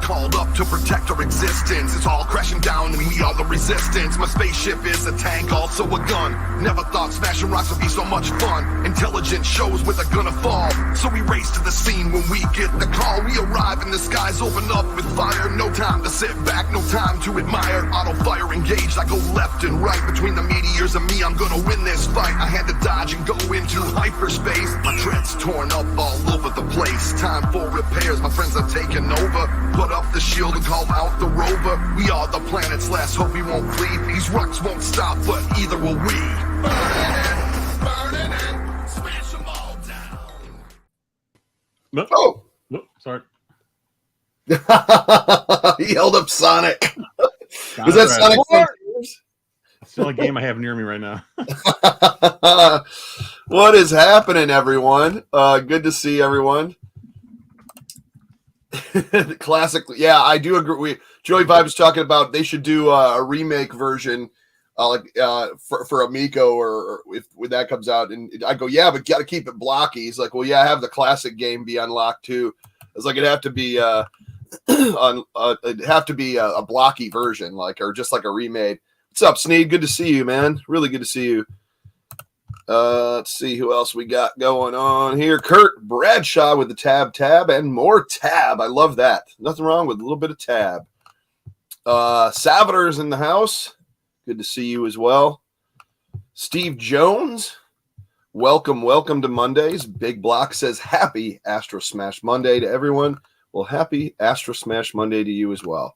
called up to protect our existence. It's all crashing down and we are the resistance. My spaceship is a tank, also a gun. Never thought smashing rocks would be so much fun. Intelligence shows where they're gonna fall, so we race to the scene when we get the call. We arrive and the skies open up with fire. No time to sit back, no time to admire. Auto fire engaged, I go left and right. Between the meteors and me, I'm gonna win this fight. I had to dodge and go into hyperspace. My dread's torn up all over the place. Time for repairs, my friends are taking over. Put up the shield and call out the rover. We are the planet's last hope, we won't flee. These rocks won't stop, but either will we. Burning it, smash them all down. Nope. Oh! Nope, sorry. He held up Sonic. Got Was it that right. Sonic Frontiers? Still a game I have near me right now. What is happening, everyone? Good to see everyone. Classic. Yeah, I do agree. Joey Vibe's talking about they should do a remake version for Amico or if when that comes out. And I go, yeah, but got to keep it blocky. He's like, well, yeah, have the classic game be unlocked too. It's like it'd have to be it'd have to be a blocky version, or just like a remade. What's up, Sneed? Good to see you, man. Really good to see you. Let's see who else we got going on here. Kurt Bradshaw with the tab, and more tab. I love that. Nothing wrong with a little bit of tab. Salvador's in the house. Good to see you as well. Steve Jones, welcome to Mondays. Big Block says happy Astrosmashed Monday to everyone. Well, happy Astrosmashed Monday to you as well.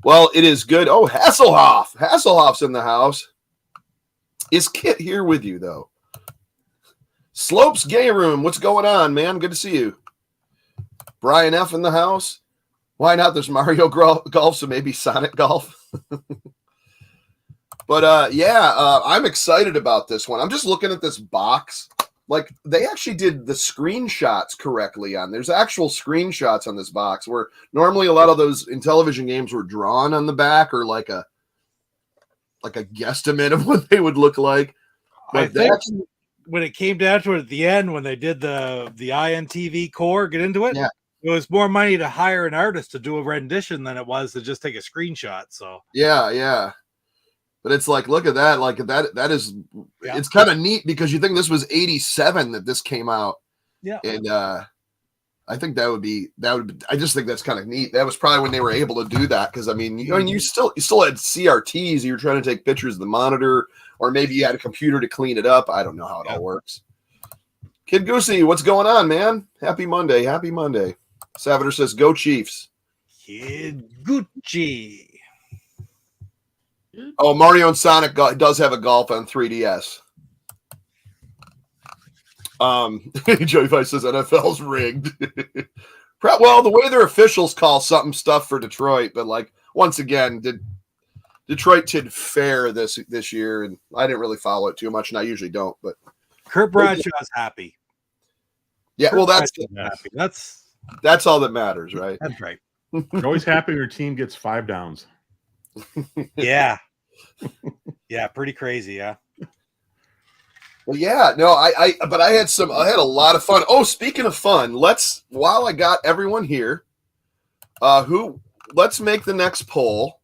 Well, it is good. Oh, Hasselhoff. Hasselhoff's in the house. Is Kit here with you, though? Slopes Gay Room. What's going on, man? Good to see you. Brian F. in the house. Why not? There's Mario Golf, so maybe Sonic Golf. But, I'm excited about this one. I'm just looking at this box. Like, they actually did the screenshots correctly on. There's actual screenshots on this box where normally a lot of those in television games were drawn on the back or like a guesstimate of what they would look like. But I think when it came down to it at the end, when they did the INTV core, get into it, yeah. It was more money to hire an artist to do a rendition than it was to just take a screenshot. So yeah. But it's like, look at that. Like that is, yeah. It's kind of neat because you think this was 87 that this came out. Yeah. And I think I just think that's kind of neat. That was probably when they were able to do that. Cause you still had CRTs. You were trying to take pictures of the monitor, or maybe you had a computer to clean it up. I don't know how it all works. Kid Goosey, what's going on, man? Happy Monday. Salvador says, go Chiefs. Kid Gucci. Oh, Mario and Sonic does have a golf on 3DS. Joey Vice says NFL's rigged. Well, the way their officials call stuff for Detroit, but like once again, Detroit did fair this year, and I didn't really follow it too much, and I usually don't. But Kurt Bradshaw's happy. Yeah, Kurt well, happy. That's all that matters, right? That's right. You're always happy your team gets 5 downs. Yeah. Yeah, pretty crazy, yeah. Well, yeah, no, I had a lot of fun. Oh, speaking of fun, while I got everyone here, let's make the next poll.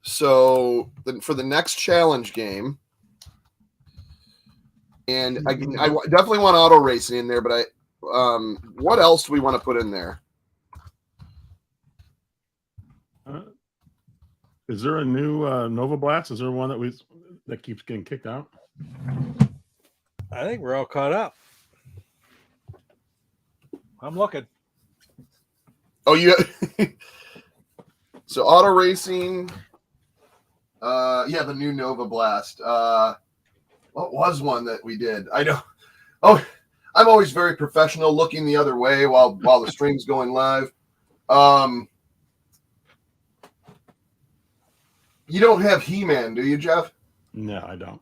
So for the next challenge game, and I definitely want auto racing in there, but what else do we want to put in there? Is there a new Nova Blast? Is there one that keeps getting kicked out? I think we're all caught up. I'm looking. Oh, so auto racing. The new Nova Blast. What was one that we did? I know. Oh, I'm always very professional, looking the other way while the stream's going live. You don't have He-Man, do you, Jeff? No, I don't.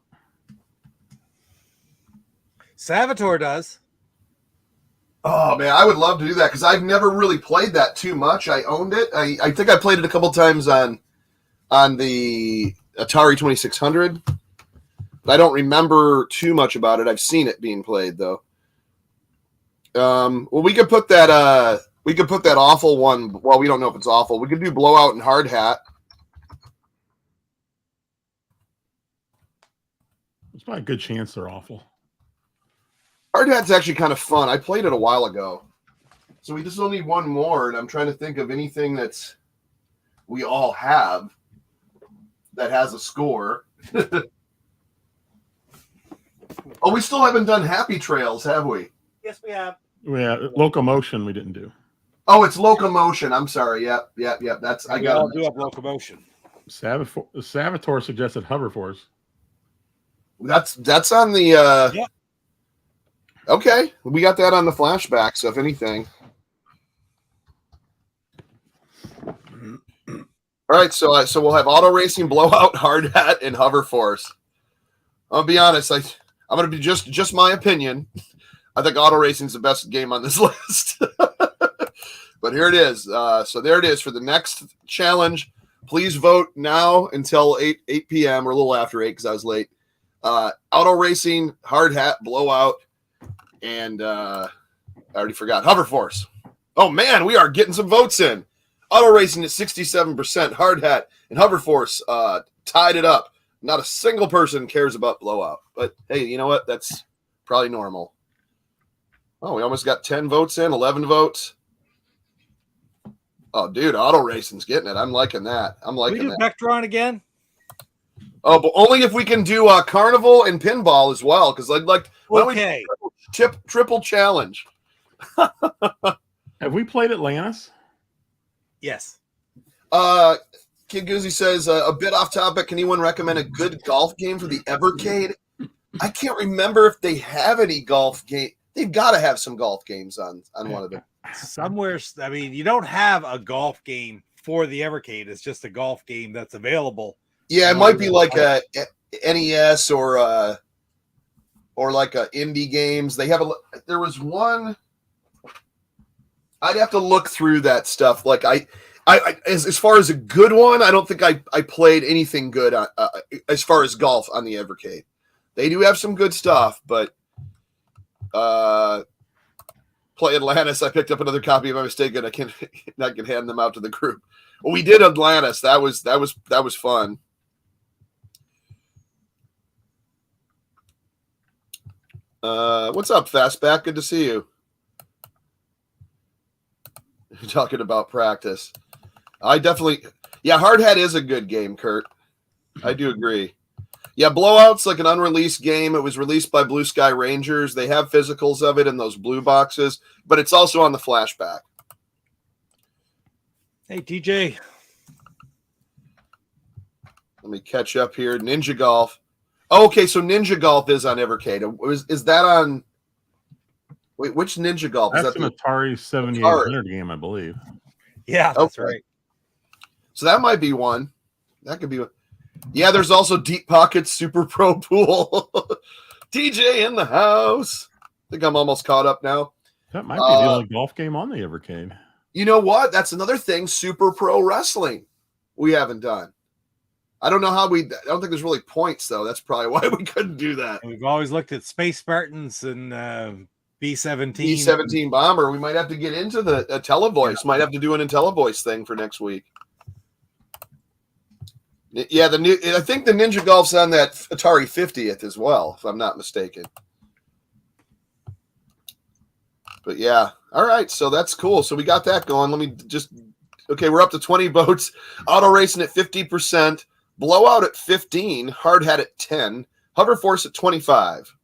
Salvatore does. Oh, man, I would love to do that because I've never really played that too much. I owned it. I think I played it a couple times on the Atari 2600. But I don't remember too much about it. I've seen it being played, though. Well, we could put that We could put that awful one. Well, we don't know if it's awful. We could do Blowout and Hard Hat. There's probably a good chance they're awful. Hard Hat's actually kind of fun. I played it a while ago. So we just only need one more, and I'm trying to think of anything that's we all have that has a score. Oh, we still haven't done Happy Trails, have we? Yes, we have. Yeah, Locomotion we didn't do. Oh, it's Locomotion. I'm sorry. Yep. That's I We got all it. do have locomotion. Savitor suggested Hover Force. That's on the Yeah. Okay, we got that on the flashback, so if anything. All right, so we'll have Auto Racing, Blowout, Hard Hat, and Hover Force. I'll be honest, I'm going to be just my opinion. I think Auto Racing's the best game on this list. But here it is. So there it is for the next challenge. Please vote now until 8 p.m. or a little after 8 because I was late. Auto Racing, Hard Hat, Blowout, and I already forgot, Hover Force. Oh, man, we are getting some votes in. Auto Racing at 67%, Hard Hat, and Hover Force tied it up. Not a single person cares about Blowout. But, hey, you know what? That's probably normal. Oh, we almost got 10 votes in, 11 votes. Oh, dude, Auto Racing's getting it. I'm liking that. I'm liking We do that. Vectron again? Oh, but only if we can do Carnival and Pinball as well, because I'd like why don't we Okay. triple challenge. Have we played Atlantis? Yes. Kid Goozy says, a bit off topic, can anyone recommend a good golf game for the Evercade? I can't remember if they have any golf game. They've got to have some golf games on one of them. Somewhere, I mean, you don't have a golf game for the Evercade. It's just a golf game that's available. Yeah, it might be like a NES or like a indie games. They have there was one. I'd have to look through that stuff. Like I as far as a good one, I don't think I played anything good as far as golf on the Evercade. They do have some good stuff, but play Atlantis. I picked up another copy by mistake, and I can hand them out to the group. Well, we did Atlantis. That was fun. What's up, Fastback? Good to see you. You're talking about practice. Hard Hat is a good game, Kurt. I do agree. Yeah, Blowout's like an unreleased game. It was released by Blue Sky Rangers. They have physicals of it in those blue boxes, but it's also on the flashback. Hey, TJ. Let me catch up here. Ninja Golf. Oh, okay, so Ninja Golf is on Evercade. Is that on? Wait, which Ninja Golf? That's is that an Atari 7800 game, I believe. Yeah, that's Okay. right. So that might be one. That could be one. Yeah, there's also Deep Pockets Super Pro Pool. DJ in the house. I think I'm almost caught up now. That might be the only golf game on the Evercade. You know what? That's another thing. Super Pro Wrestling we haven't done. I don't know how I don't think there's really points, though. That's probably why we couldn't do that. And we've always looked at Space Spartans and B-17. B-17 Bomber. We might have to get into the Televoice. Yeah. Might have to do an IntelliVoice thing for next week. Yeah, I think the Ninja Golf's on that Atari 50th as well, if I'm not mistaken. But yeah, all right, so that's cool. So we got that going. Let me okay, we're up to 20 votes. Auto Racing at 50%, Blowout at 15, Hard Hat at 10, Hover Force at 25.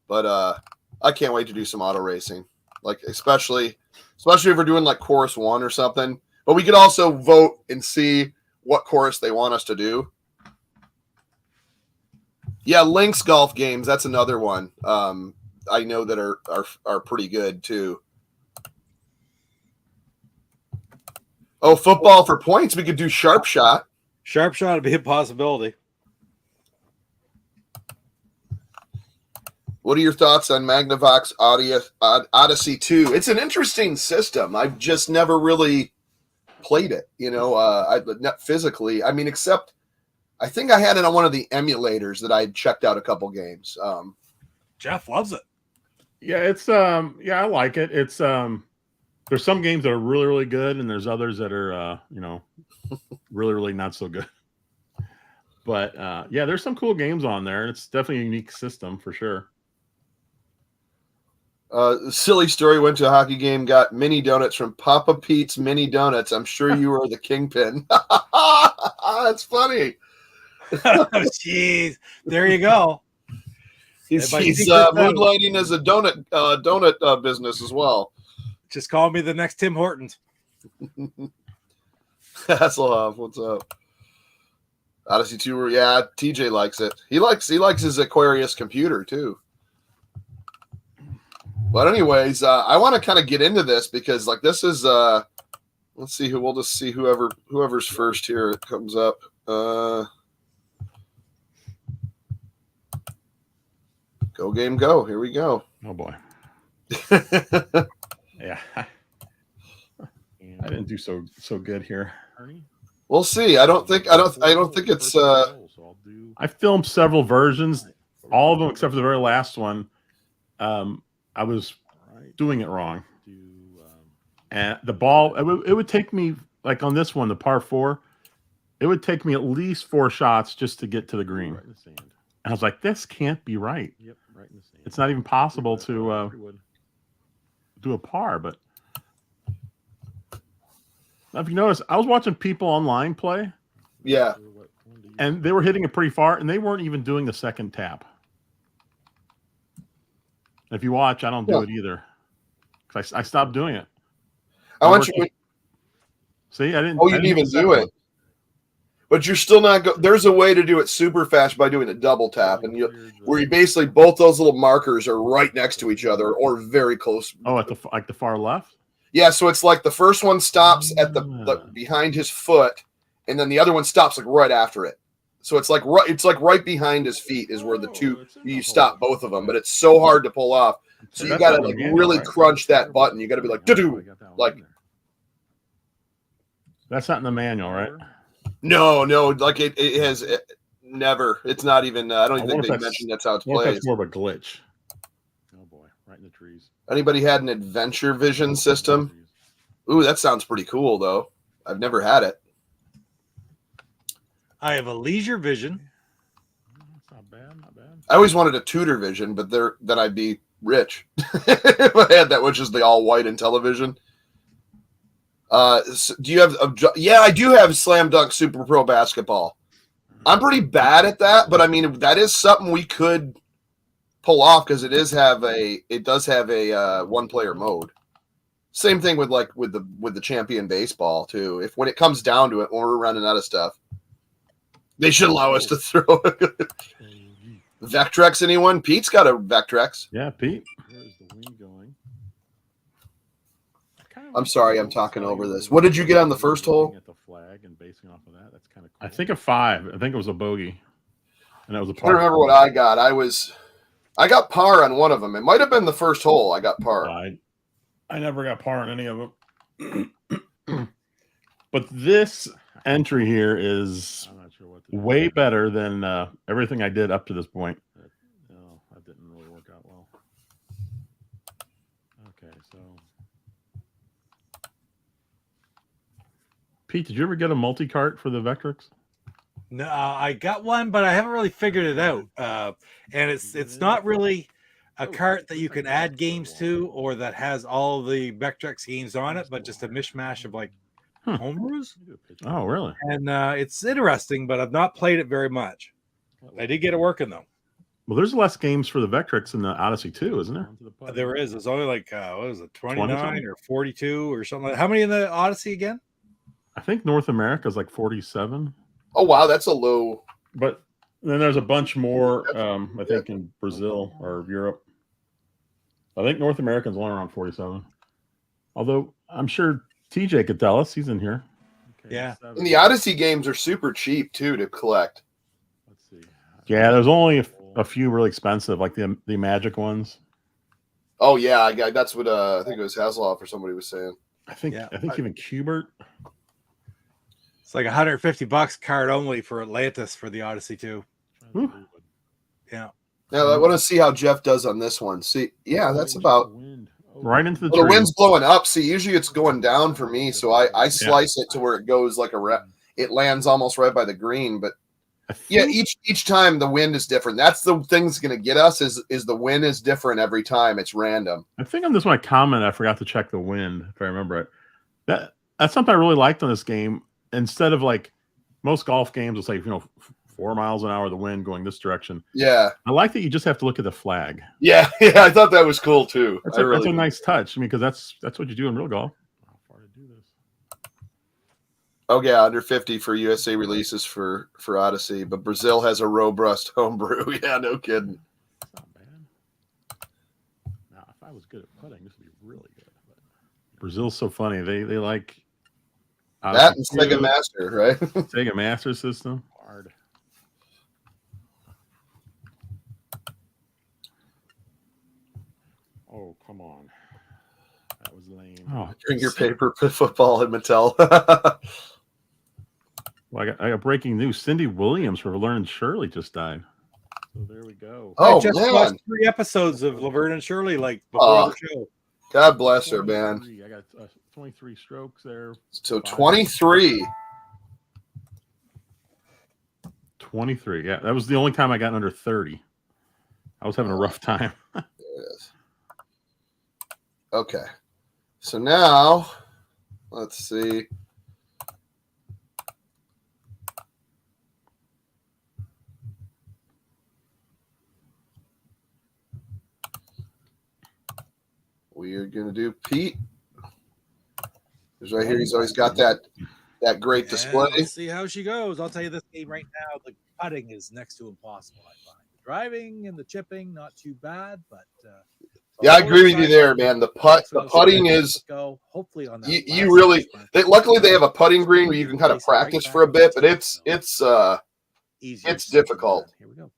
But I can't wait to do some auto racing, like especially if we're doing like Chorus 1 or something. But we could also vote and see what chorus they want us to do. Yeah, Link's golf games. That's another one. I know that are pretty good too. Oh, football for points. We could do Sharp Shot. Sharp Shot would be a possibility. What are your thoughts on Magnavox Odyssey 2? It's an interesting system. I've just never really played it, not physically. I mean, except I think I had it on one of the emulators that I checked out a couple games. Jeff loves it. Yeah, it's I like it. It's There's some games that are really, really good, and there's others that are, really, really not so good. But yeah, there's some cool games on there, and it's definitely a unique system for sure. Silly story, went to a hockey game, got mini donuts from Papa Pete's Mini Donuts. I'm sure you were the kingpin. That's funny. Oh, jeez. There you go. He's Everybody think this out. moonlighting as a donut business as well. Just call me the next Tim Hortons. Hasselhoff, what's up? Odyssey 2, yeah, TJ likes it. He likes his Aquarius computer too. But anyways, I want to kind of get into this because like this is let's see we'll just see whoever's first here it comes up. Go game go. Here we go. Oh boy. Yeah. I didn't do so good here. We'll see. I don't think it's I filmed several versions, all of them except for the very last one. I was doing it wrong. And the ball, it would take me, like on this one, the par 4, it would take me at least 4 shots just to get to the green. And I was like, this can't be right. Yep, right in the sand. It's not even possible to do a par. But if you notice, I was watching people online play. Yeah. And they were hitting it pretty far, and they weren't even doing the second tap. If you watch, I don't do it either. Because I stopped doing it. I want you. See, I didn't. Oh, you didn't even do it. But you're still not. There's a way to do it super fast by doing a double tap, and where you basically both those little markers are right next to each other or very close. Oh, at the far left. Yeah, so it's like the first one stops at the behind his foot, and then the other one stops like right after it. So it's like right behind his feet is where the two you stop both of them, but it's so hard to pull off. So you got to like really crunch that button. You got to be like doo like. That's not in the manual, right? No, like it has never. It's not even. I don't even think they mentioned that's how it's played. That's more of a glitch. Oh boy, right in the trees. Anybody had an adventure vision system? Ooh, that sounds pretty cool though. I've never had it. I have a leisure vision. That's not bad, not bad. I always wanted a Tudor vision, but then I'd be rich if I had that, which is the all white Intellivision. So do you have? Yeah, I do have Slam Dunk Super Pro Basketball. I'm pretty bad at that, but I mean that is something we could pull off because it does have a one player mode. Same thing with the Champion Baseball too. If when it comes down to it, when we're running out of stuff. They should allow us to throw Vectrex. Anyone? Pete's got a Vectrex. Yeah, Pete. Where's the wind going? I'm sorry, I'm talking over this. What did you get on the first hole? At the flag and basing off of that, that's kind of cool. I think a 5. I think it was a bogey, and that was a par. I remember what I got. I got par on one of them. It might have been the first hole. I got par. I never got par on any of them. But this entry here is way better than everything I did up to this point. No, that didn't really work out well. Okay, so Pete, did you ever get a multi-cart for the Vectrex? No, I got one, but I haven't really figured it out. And it's not really a cart that you can add games to or that has all the Vectrex games on it, but just a mishmash of like homebrews. Oh, really? And it's interesting, but I've not played it very much. I did get it working though. Well, there's less games for the Vectrex in the Odyssey too, isn't there? There is. There's only like what is it, 29 or 42 or something like that. How many in the Odyssey again? I think North America is like 47. Oh wow, that's a low. But then there's a bunch more. I think in Brazil or Europe. I think North America's only around 47. Although I'm sure TJ could tell us. He's in here. Okay, yeah. And the Odyssey games are super cheap too to collect. Let's see. Yeah, there's only a few really expensive, like the Magic ones. Oh yeah, that's what I think it was Hasselhoff or somebody was saying. I think even Kubert. It's like $150 card only for Atlantis for the Odyssey too. Yeah. Now I want to see how Jeff does on this one. See, yeah, that's about. right into the Well, the tree. wind's blowing up. See, usually it's going down for me, so I slice it to where it goes like it lands almost right by the green. But yeah, each time the wind is different. That's the thing that's going to get us is the wind is different every time. It's random. I think on this one I commented I forgot to check the wind if I remember it. That's something I really liked on this game. Instead of like most golf games will say 4 miles an hour the wind going this direction. Yeah, I like that you just have to look at the flag. yeah. I thought that was cool too. That's a nice touch. I mean, because that's what you do in real golf. How far to do this? Oh yeah, under 50 for USA releases for Odyssey, but Brazil has a robust homebrew. Yeah, no kidding. That's not bad. Now, if I was good at putting, this would be really good. But Brazil's so funny. They like that and Sega Master, right? Sega Master System. Hard. Oh, come on. That was lame. Oh, Drink your paper football and Mattel. Well, I got breaking news. Cindy Williams from Laverne and Shirley just died. So there we go. Oh, I just man. watched 3 episodes of Laverne and Shirley before the show. God bless her, man. I got 23 strokes there. So 23. 23. Yeah, that was the only time I got under 30. I was having a rough time. There it is. Okay. So now, let's see. We are going to do Pete. Because right here, he's always got that great display. Let's see how she goes. I'll tell you this game right now, the putting is next to impossible, I find. The driving and the chipping, not too bad, but yeah, I agree with you there, man. The putting is hopefully on that. You really luckily they have a putting green where you can kind of practice for a bit, but it's difficult. Here we go.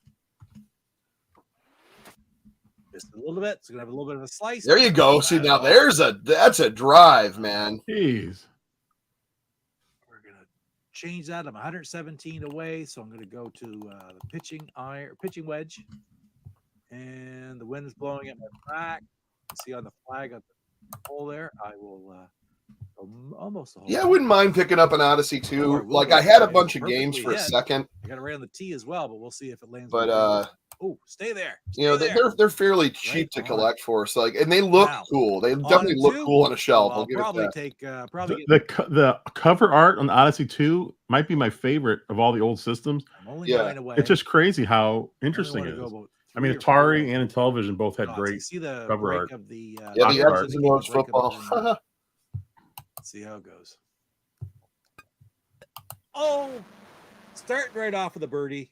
Just a little bit. It's gonna have a little bit of a slice. There you go. See now, that's a drive, man. Jeez. We're gonna change that. I'm 117 away, so I'm gonna go to the pitching wedge, and the wind is blowing at my back. You see on the flag of the hole there. I will almost. Yeah, I wouldn't mind picking up an Odyssey too. Like I had a bunch of games for a second. I got it right on the tee as well, but we'll see if it lands. But stay there. They're fairly cheap to collect for us. Like, and they look cool. They definitely look cool on a shelf. I'll probably take the cover art on Odyssey 2 might be my favorite of all the old systems. I'm only 9 away. It's just crazy how interesting it is. I mean, Atari and Intellivision both had great cover art. Of the X's and O's football. Let's see how it goes. Oh, starting right off with a birdie.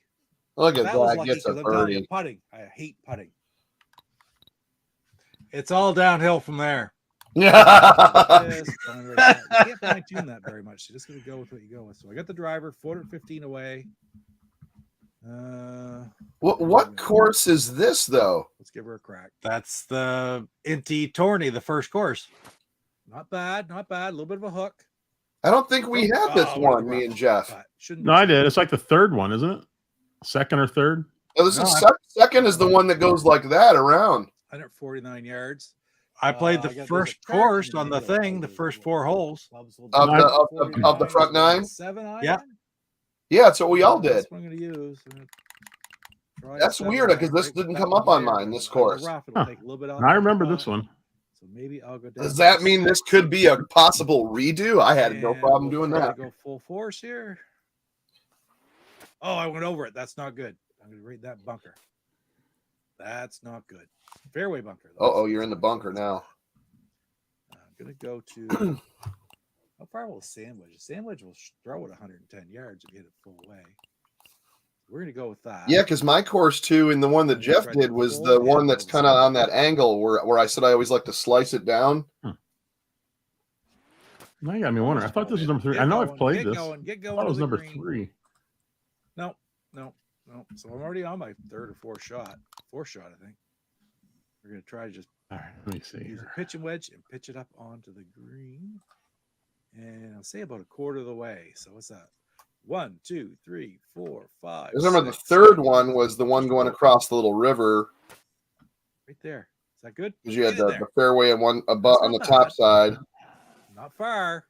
Look at that. Gets a birdie. Putting. I hate putting. It's all downhill from there. Yeah. You can't fine tune that very much. You're just going to go with what you go with. So I got the driver, 415 away. What course is this though? Let's give her a crack. That's the Inti Tourney, the first course. Not bad, not bad. A little bit of a hook. I don't think we had this one, me and Jeff. No, I did. It's like the third one, isn't it? Second or third? No, this is second is the one that goes like that around. 149 yards. I played the first course on the thing, the first 4 holes of the front 9. 7 iron. Yeah, that's what we all did. That's what I'm going to use. That's weird because this didn't come up on mine. This course. Huh. I remember this one. So maybe I'll go down. Does that mean this could be a possible redo? I had no problem doing that. Go full force here. Oh, I went over it. That's not good. I'm going to rate that bunker. That's not good. Fairway bunker. Oh, you're in the bunker now. I'm going to go to how far will a sandwich? A sandwich will throw it 110 yards if you hit it full way. We're going to go with that. Yeah, because my course too, and the one that Jeff did was the one that's kind of on that angle where I said I always like to slice it down. Now you got me wondering. I thought this was number 3. I know I've played this. Get going. I thought it was number 3. No. So I'm already on my 3rd or 4th shot. 4th shot, I think. We're going to try to just let me see. Use a pitching wedge and pitch it up onto the green. And I'll say about a quarter of the way. So what's that? 1, 2, 3, 4, 5. I remember the third one was the one going across the little river. Right there. that good? Because you had Get in the there. fairway and one above on the not top bad. side. Not far.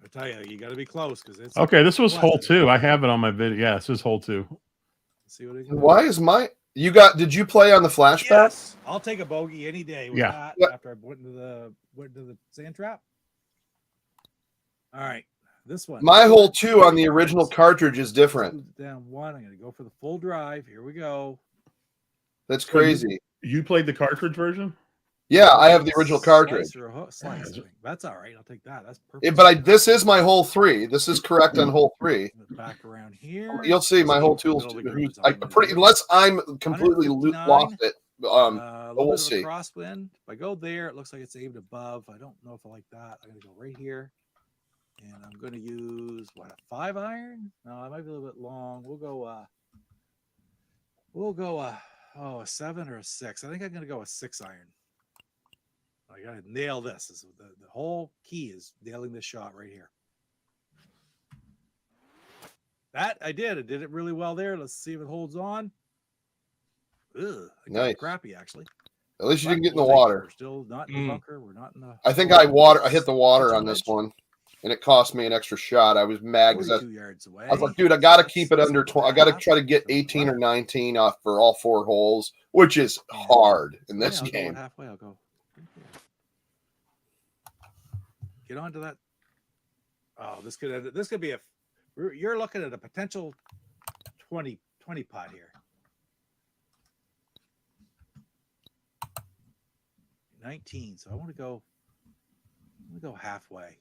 I tell you got to be close because it's Okay, this was hole busted. 2. I have it on my video. Yeah, this is hole 2. Let's see what we can do. Why is my did you play on the flashback? Yes, I'll take a bogey any day with Yeah. that Yep. after I went into the sand trap. All right, this one. My hole 2 on the original cartridge is different. Down 1. I'm going to go for the full drive. Here we go. That's crazy. You played the cartridge version? Yeah, I have the original cartridge. Slice or a slice. Yeah. That's all right. I'll take that. That's perfect. But this is my hole 3. This is correct on hole 3. Back around here. You'll see my whole tools. Unless I'm completely lost it. A little we'll bit see. of a crosswind. If I go there, it looks like it's aimed above. I don't know if I like that. I'm going to go right here. And I'm going to use, what, a 5 iron? No, it might be a little bit long. We'll go a 7 or a 6. I think I'm going to go a 6 iron. I got to nail this. The whole key is nailing this shot right here. That I did. I did it really well there. Let's see if it holds on. Ugh, Nice. Crappy, actually. At least you didn't get in the We'll take it. water. We're still not in the bunker. We're not in the. I think I hit the water on this one, and it cost me an extra shot. I was mad because 42 yards away. I was like, dude, I got to keep it under 20. I got to try to get 18 or 19 off for all 4 holes, which is hard in this I'll game. Go halfway. I'll go. Get onto that. Oh, this could be you're looking at a potential 20 pot here. 19. So I want to go halfway.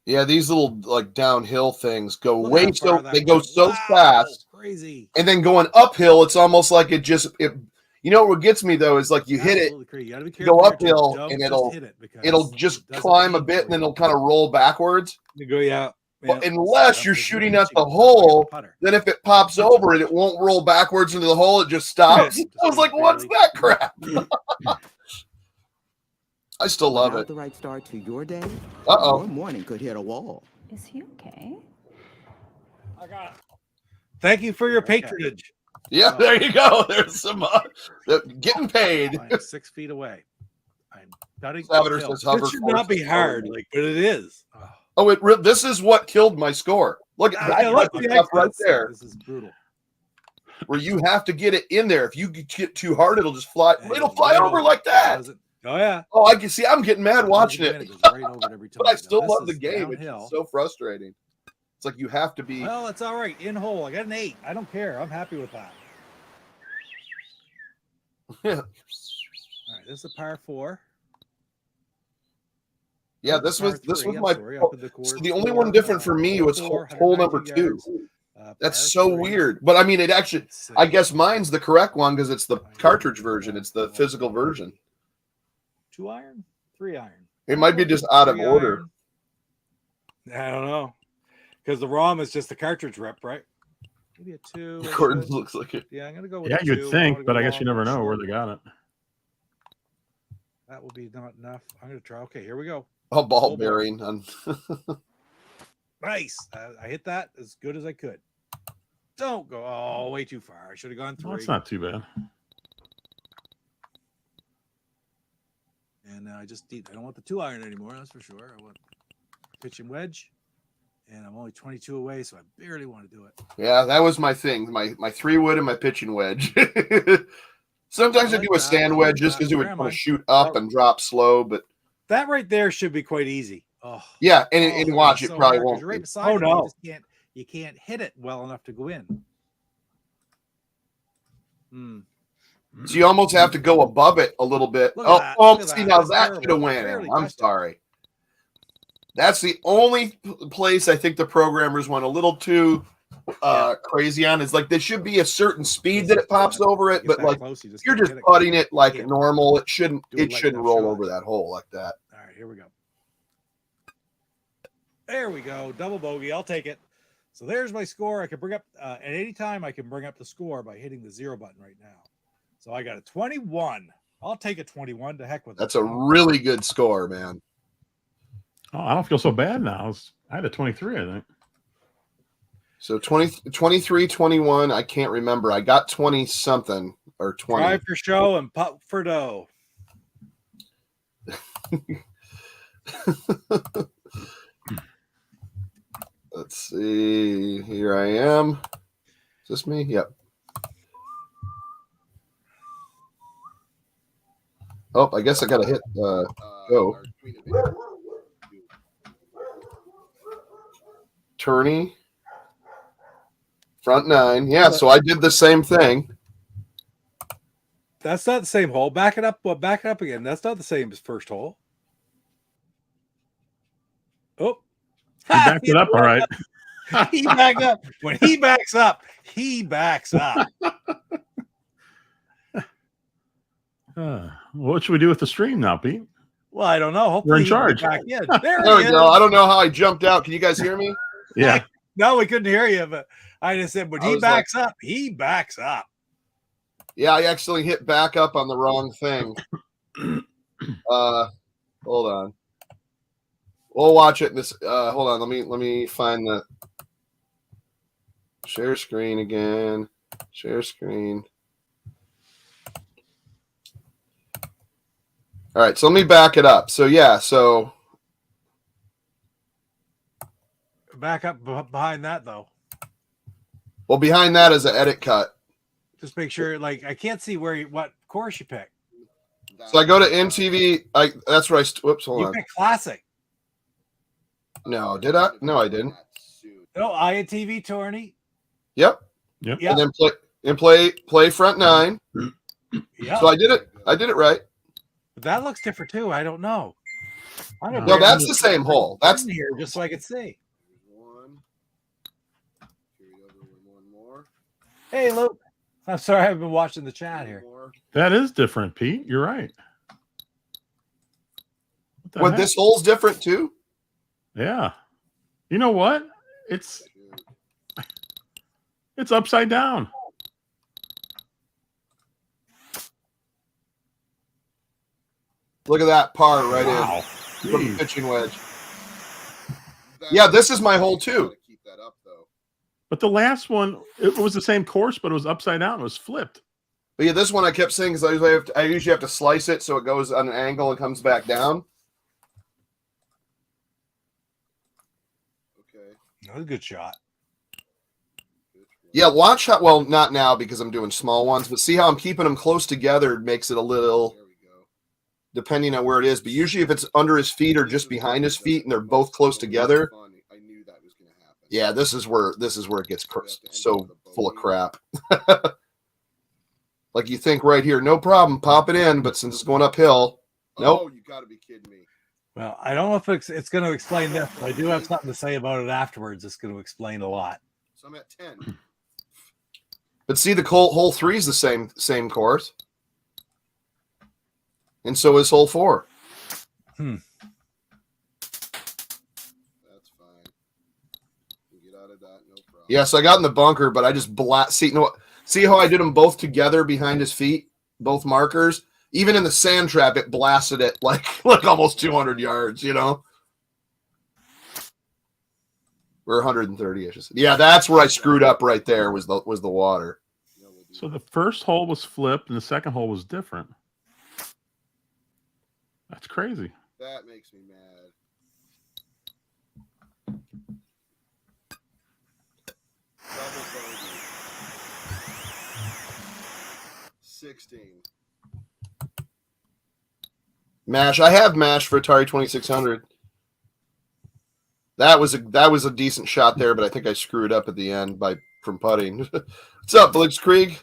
Yeah, these little like downhill things go Look way how far so that they go goes. so Wow, fast, crazy. and then going uphill, it's almost like it. You know what gets me though is like you hit it, Absolutely crazy. You gotta be you go careful here, too. uphill, Don't and just hit it because it'll just it doesn't climb a aim bit, for and then you. it'll kind of roll backwards. You go, yeah. Well, Yeah. unless you're This is shooting what at the you- hole, putter. then if it pops over and it won't roll backwards into the hole, it just stops. Yeah. I was like, what's that crap? I still love Without it. the right start to your day, Uh-oh. your morning could hit a wall. Is he okay? Thank you for your patronage. Yeah, there you go. There's some getting paid. I'm 6 feet away. I'm cutting. Salvador uphill. says hover It should not be force. hard, but it is. Oh, this is what killed my score. Look at Yeah, that look, stuff right there, This is brutal. where you have to get it in there. If you get too hard, it'll just fly. And It'll it's fly right over like that. Doesn't- Oh yeah. Oh, I can see. I'm getting mad watching it, Goes right over it every time. but I Now, still this love the is game. It's downhill. just so frustrating. It's like you have to be. Well, it's all right. In hole. I got an 8. I don't care. I'm happy with that. Yeah, All right. This is a par 4. yeah. This was Par 3, my. I'm sorry, up in the So corner. the only one different for me was hole number 2. That's so weird. But I mean, it actually. I guess mine's the correct one because it's the cartridge version. It's the physical version. 2 iron, 3 iron. It might be just out of 3 order. iron. I don't know, because the ROM is just the cartridge rep, right? Maybe a 2. Gordon looks like it. Yeah, I'm gonna go with Yeah, a you'd 2. think, but I guess you never know where they got it. That will be not enough. I'm gonna try. Okay, here we go. A ball Full bearing on. Nice. I hit that as good as I could. Don't go. Oh, way too far. I should have gone 3. Well, it's not too bad. And I don't want the 2 iron anymore. That's for sure. I want pitch and wedge. And I'm only 22 away, so I barely want to do it. Yeah, that was my thing. My 3-wood and my pitching wedge. Sometimes I do a stand wedge just because it would kind of shoot up and drop slow, but That right there should be quite easy. Oh, yeah, and watch, it so probably hard 'cause won't. you're right be. beside Oh, it, no. You can't hit it well enough to go in. So you almost have to go above it a little bit. Look at that. Oh, Look at see, that. now That's that terrible. should have went Barely in. I'm touched it. sorry. That's the only place I think the programmers went a little too crazy on. Is like there should be a certain speed that it pops over it, Get but that like close, you're can't just hit it. putting it like Can't normal. It shouldn't. do it It like shouldn't that roll shot. over that hole like that. All right, here we go. There we go. Double bogey. I'll take it. So there's my score. I can bring up at any time. I can bring up the score by hitting the 0 button right now. So I got a 21. I'll take a 21. To heck with it. That's a really good score, man. Oh, I don't feel so bad now. I had a 23, I think. So 23, 21, I can't remember. I got 20 something or 20. Try for show and putt for dough. Let's see. Here I am. Is this me? Yep. Oh, I guess I got to hit go. Tourney. Front 9. Yeah, so I did the same thing. That's not the same hole. Back it up. Well, back it up again. That's not the same as first hole. Oh. He backed it up all right. He backed up. When he backs up, he backs up. What should we do with the stream now, Pete? Well, I don't know. We're Hopefully in charge. Back in. There we go. I don't know how I jumped out. Can you guys hear me? Yeah. No, we couldn't hear you, but I just said when he backs up, he backs up. Yeah, I actually hit back up on the wrong thing. Hold on. We'll watch it. This hold on. Let me find the share screen again. Share screen. All right, so let me back it up. So yeah, so Back up behind that though. well, behind that is an edit cut. Just make sure, like, I can't see what course you pick. So I go to MTV. That's where whoops, hold You on. pick classic. No, did I? No, I didn't. No, INTV tourney. Yep. Yep. Yep. And then play front 9. Yeah. So I did it. I did it right. But that looks different too. I don't know. I don't No, that's the same hole. That's here just so I could see. one. One more. Hey, Luke. I'm sorry, I've been watching the chat here. That is different, Pete. You're right. What the Well, heck? this hole's different too. Yeah. You know what? It's upside down. Look at that par right Wow. in from the Jeez. pitching wedge. Yeah, this is my hole too. Keep that up though. But the last one, it was the same course, but it was upside down. It was flipped. But yeah, this one I kept saying because I usually have to slice it so it goes on an angle and comes back down. Okay. That was a good shot. Yeah, watch how, well, not now because I'm doing small ones, but see how I'm keeping them close together makes it a little, depending on where it is. But usually if it's under his feet or just behind his feet and they're both close together, yeah, this is where it gets so full of crap. Like you think right here, no problem, pop it in, but since it's going uphill, nope. Oh, you got to be kidding me. Well, I don't know if it's going to explain this, but I do have something to say about it afterwards. It's going to explain a lot. So I'm at 10. But see, the hole 3 is the same course. And so is hole 4. Hmm. That's fine. Get out of that, no problem. Yeah, so I got in the bunker, but I just see how I did them both together behind his feet, both markers? Even in the sand trap, it blasted it like almost 200 yards, you know? Or 130, I should say. Yeah, that's where I screwed up right there was the water. So the first hole was flipped and the second hole was different. That's crazy. That makes me mad. Double bogey. 16. Mash. I have Mash for Atari 2600. That was a decent shot there, but I think I screwed up at the end from putting. What's up, Blitzkrieg?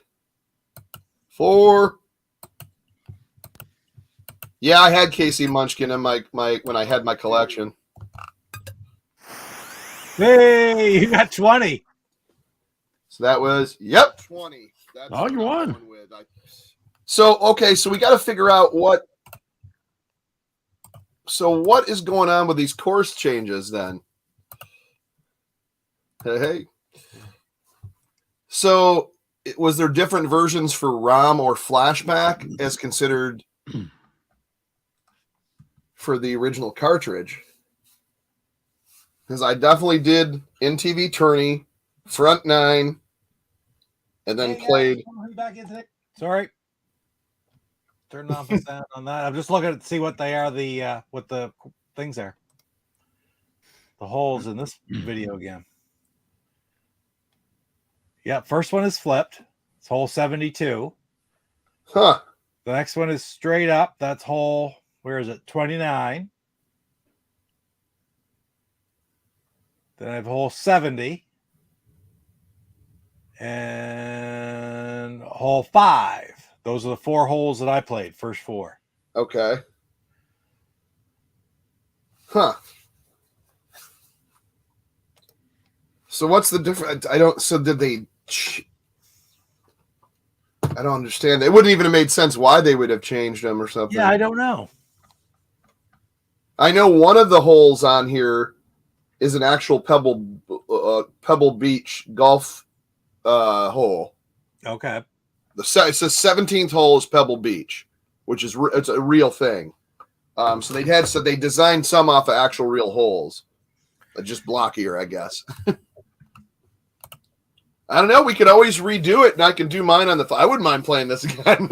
4. Yeah, I had Casey Munchkin in my when I had my collection. Hey, you got 20. So that was 20. That's Oh, you won. So okay, so we got to figure out what. So what is going on with these course changes then? Hey. So was there different versions for ROM or flashback as considered for the original cartridge? Because I definitely did NTV tourney, front 9, and then played. Sorry. Turn off the sound on that. I'm just looking to see what they are, what the things are. The holes in this video again. Yeah, first one is flipped. It's hole 72. Huh. The next one is straight up. That's hole, where is it? 29. Then I have hole 70. And hole 5. Those are the 4 holes that I played, first 4. Okay. Huh. So what's the difference? So did they? I don't understand. It wouldn't even have made sense why they would have changed them or something. Yeah, I don't know. I know one of the holes on here is an actual Pebble Beach golf hole. Okay. It's the 17th hole is Pebble Beach, which is it's a real thing. So they designed some off of actual real holes, just blockier, I guess. I don't know. We could always redo it, and I can do mine on the. I wouldn't mind playing this again.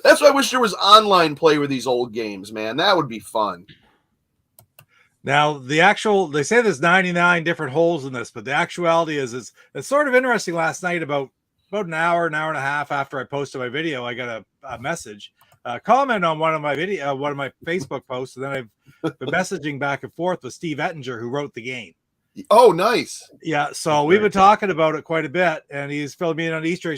That's why I wish there was online play with these old games, man. That would be fun. Now, they say there's 99 different holes in this, but the actuality is it's sort of interesting. Last night, about an hour and a half after I posted my video, I got a message, comment on one of my Facebook posts, and then I've been messaging back and forth with Steve Ettinger, who wrote the game. Oh, nice. Yeah, so we've been talking about it quite a bit, and he's filled me in on Easter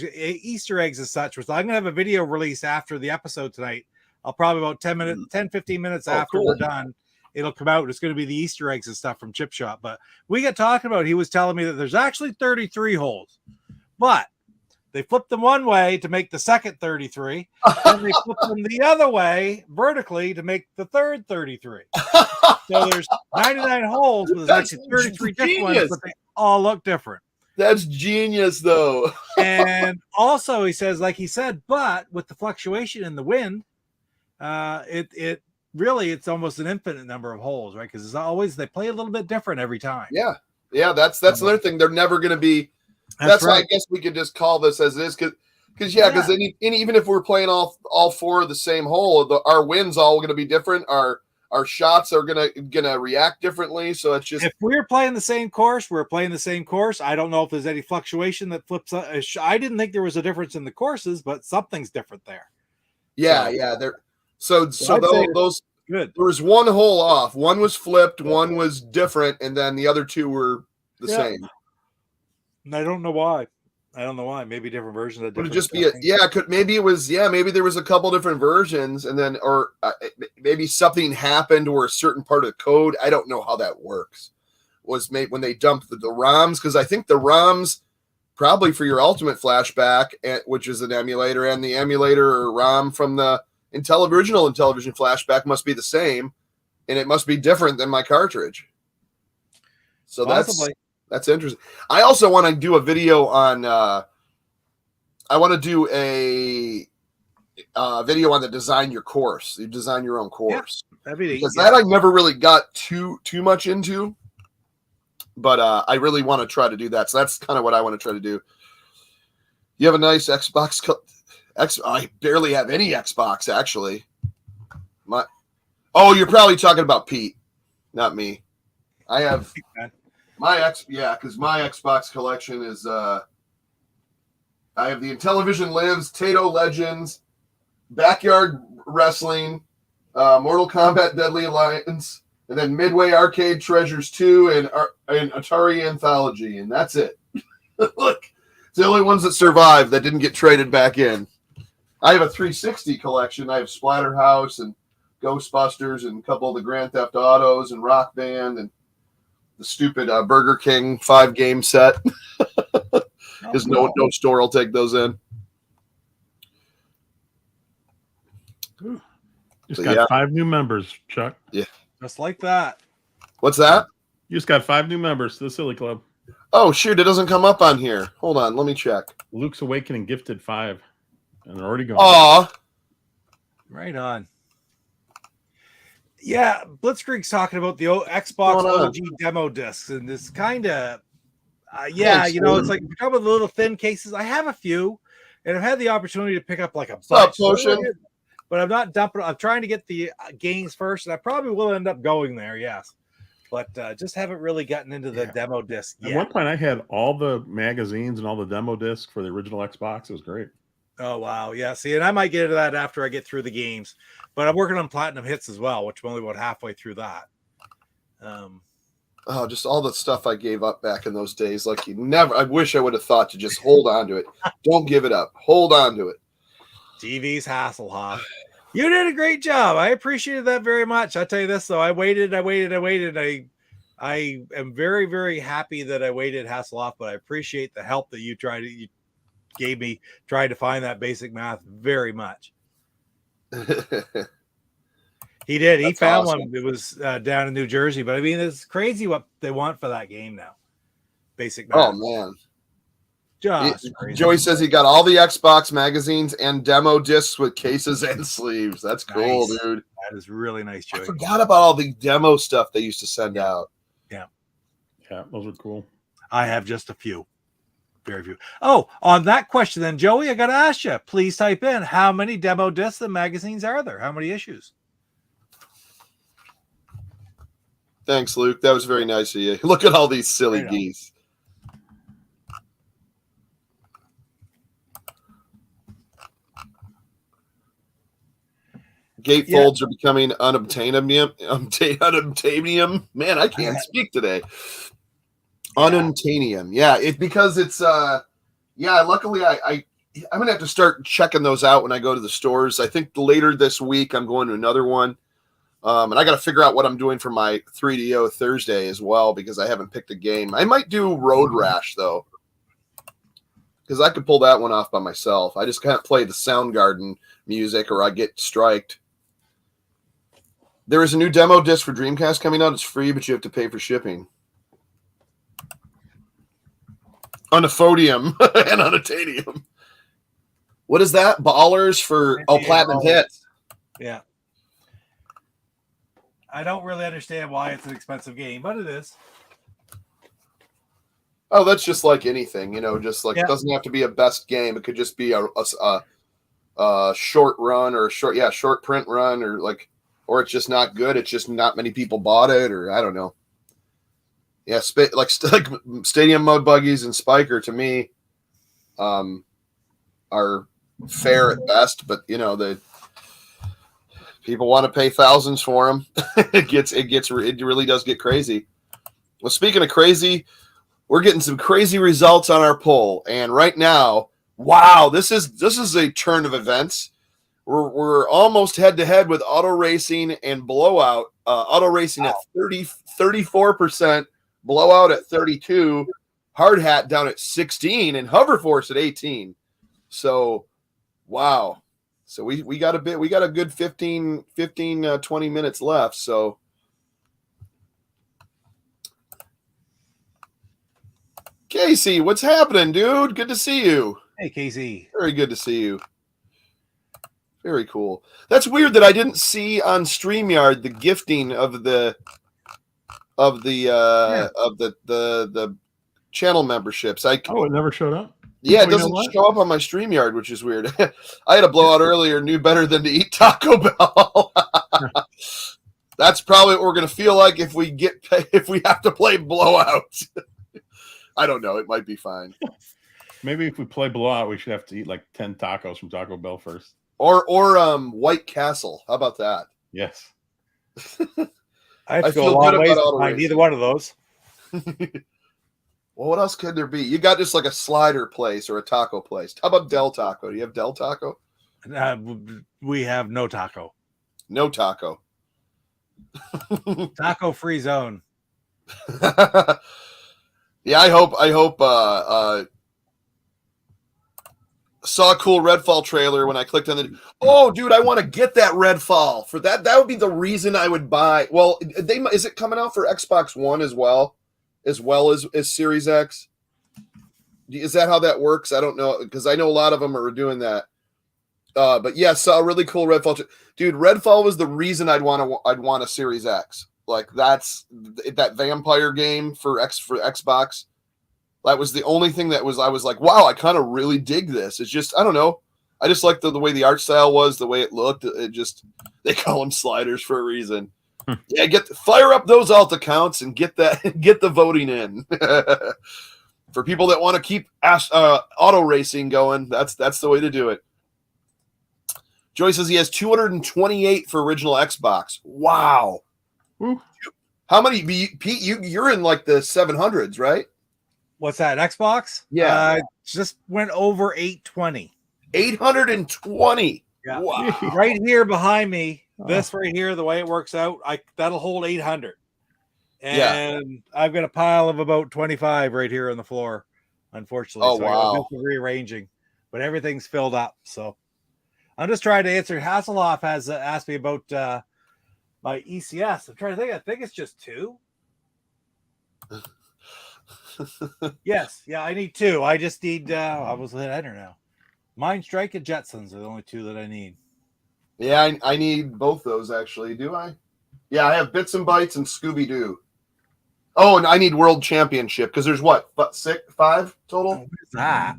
eggs and such. So I'm going to have a video release after the episode tonight. I'll probably about 10, 15 minutes after we're done. It'll come out. It's going to be the Easter eggs and stuff from Chip Shop. But we got talking about, he was telling me that there's actually 33 holes, but they flipped them one way to make the second 33, and they flipped them the other way vertically to make the third 33. So there's 99 holes, but there's actually 33 different ones, but they all look different. That's genius, though. And also, he says, like he said, but with the fluctuation in the wind, it really, it's almost an infinite number of holes, right? Because it's always, they play a little bit different every time. Yeah. That's another thing. They're never going to be. That's right. Why I guess we could just call this as it is, because even if we're playing all 4 of the same hole, our winds all going to be different. Our shots are gonna react differently. So it's just, if we're playing the same course, we're playing the same course. I don't know if there's any fluctuation that flips. I didn't think there was a difference in the courses, but something's different there. Yeah, so those good. There was one hole off. One was flipped. One was different, and then the other 2 were the same. And I don't know why. Maybe different versions of different. Would it just be maybe there was a couple different versions, and then maybe something happened where a certain part of the code, I don't know how that works, was made when they dumped the ROMs, because I think the ROMs probably for your Ultimate Flashback, which is an emulator, and the emulator or ROM from the original Intellivision Flashback must be the same, and it must be different than my cartridge. So possibly. That's interesting. I also want to do a video on. I want to do a video on the design your course. You design your own course. Yeah, that'd be because that I never really got too much into, but I really want to try to do that. So that's kind of what I want to try to do. You have a nice Xbox. I barely have any Xbox actually. You're probably talking about Pete, not me. I have. Because my Xbox collection is I have the Intellivision Lives, Tato Legends, Backyard Wrestling, Mortal Kombat Deadly Alliance, and then Midway Arcade Treasures 2 and Atari Anthology, and that's it. Look, it's the only ones that survived that didn't get traded back in. I have a 360 collection. I have Splatterhouse and Ghostbusters and a couple of the Grand Theft Autos and Rock Band and the stupid Burger King 5-game set, because no store will take those in. Just got 5 new members, Chuck. Yeah, just like that. What's that? You just got 5 new members to the Silly Club. Oh shoot, it doesn't come up on here. Hold on, let me check. Luke's Awakening gifted 5, and they're already gone. Aw, right on. Yeah, Blitzkrieg's talking about the Xbox OG demo discs, and this kind of, it's like we're talking about the little thin cases. I have a few, and I've had the opportunity to pick up like a What's up, bunch. Potion? But I'm not dumping. I'm trying to get the games first, and I probably will end up going there. Yes, but just haven't really gotten into the demo disc At yet. one point, I had all the magazines and all the demo discs for the original Xbox. It was great. Oh wow, yeah. See, and I might get into that after I get through the games, but I'm working on Platinum Hits as well, which I'm only about halfway through that. Oh, just all the stuff I gave up back in those days. Like I wish I would have thought to just hold on to it. Don't give it up. Hold on to it. TV's Hasselhoff. You did a great job. I appreciated that very much. I tell you this though, I waited. I am very, very happy that I waited Hasselhoff, but I appreciate the help that you gave me trying to find that basic math very much. He did. He found one. It was down in New Jersey, but I mean, it's crazy what they want for that game now. Basic math. Oh man. Crazy. Joey says he got all the Xbox magazines and demo discs with cases and sleeves. That's cool, Nice. dude. That is really nice, Joey. I forgot about all the demo stuff they used to send out. Yeah, those are cool. I have just a few. Very few. Oh, on that question then, Joey, I got to ask you. Please type in how many demo discs and magazines are there? How many issues? Thanks, Luke. That was very nice of you. Look at all these silly geese. Gatefolds are becoming unobtainium. Man, I can't speak today. Unobtainium. Yeah, it's because it's luckily I'm gonna have to start checking those out when I go to the stores. I think later this week I'm going to another one. And I got to figure out what I'm doing for my 3DO Thursday as well, because I haven't picked a game. I might do Road Rash though, because I could pull that one off by myself. I just can't play the Soundgarden music or I get striked. There is a new demo disc for Dreamcast coming out. It's free, but you have to pay for shipping. Unophodium and unobtainium. What is that? Ballers for Platinum Hits. Yeah. I don't really understand why it's an expensive game, but it is. Oh, that's just like anything, just like it doesn't have to be a best game. It could just be a short run or short print run or it's just not good. It's just not many people bought it, or I don't know. Yeah, like Stadium Mode Buggies and Spiker to me are fair at best, but the people want to pay thousands for them. It really does get crazy. Well, speaking of crazy, we're getting some crazy results on our poll, and right now, wow, this is a turn of events. We're almost head to head with Auto Racing and Blowout. Auto Racing at 34%, Blowout at 32%, Hard Hat down at 16%, and Hoverforce at 18%. So, wow. So we got a good 15, 20 minutes left. So Casey, what's happening, dude? Good to see you. Hey, Casey. Very good to see you. Very cool. That's weird that I didn't see on StreamYard the gifting of the channel memberships. It never showed up. Yeah, it doesn't show up on my StreamYard, which is weird. I had a blowout earlier, knew better than to eat Taco Bell. That's probably what we're gonna feel like if we have to play Blowout. I don't know. It might be fine. Maybe if we play Blowout, we should have to eat like 10 tacos from Taco Bell first. Or White Castle. How about that? Yes. I have to go a long ways to find either one of those. Well, what else could there be? You got just like a slider place or a taco place. How about Del Taco? Do you have Del Taco? We have no taco. No taco. Taco free zone. Yeah, I hope saw a cool Redfall trailer when I clicked on the. Oh, dude, I want to get that Redfall for that. That would be the reason I would buy. Well, is it coming out for Xbox One as well as Series X? Is that how that works? I don't know, because I know a lot of them are doing that. But yeah, saw a really cool Redfall. Dude, Redfall was the reason I'd want a Series X. Like that's that vampire game for Xbox. That was the only thing I was like, wow, I kind of really dig this. It's just, I don't know. I just like the way the art style was, the way it looked. It just, they call them sliders for a reason. Yeah, fire up those alt accounts and get the voting in. For people that want to keep auto racing going, that's the way to do it. Joey says he has 228 for original Xbox. Wow. Ooh. How many? Pete, you're in like the 700s, right? What's that? Xbox? Yeah. Just went over 820. 820. Yeah. Wow. Right here behind me, this right here, the way it works out, that'll hold 800. And I've got a pile of about 25 right here on the floor, unfortunately. Oh, so wow. I got to rearranging, but everything's filled up. So I'm just trying to answer. Hasselhoff has asked me about my ECS. I'm trying to think. I think it's just 2. Yes. Yeah, I need 2. I just need, I was at enter now. Mind Strike and Jetsons are the only 2 that I need. Yeah, I need both those, actually. Do I? Yeah, I have Bits and Bytes and Scooby-Doo. Oh, and I need World Championship because there's what, 5 total? What is that?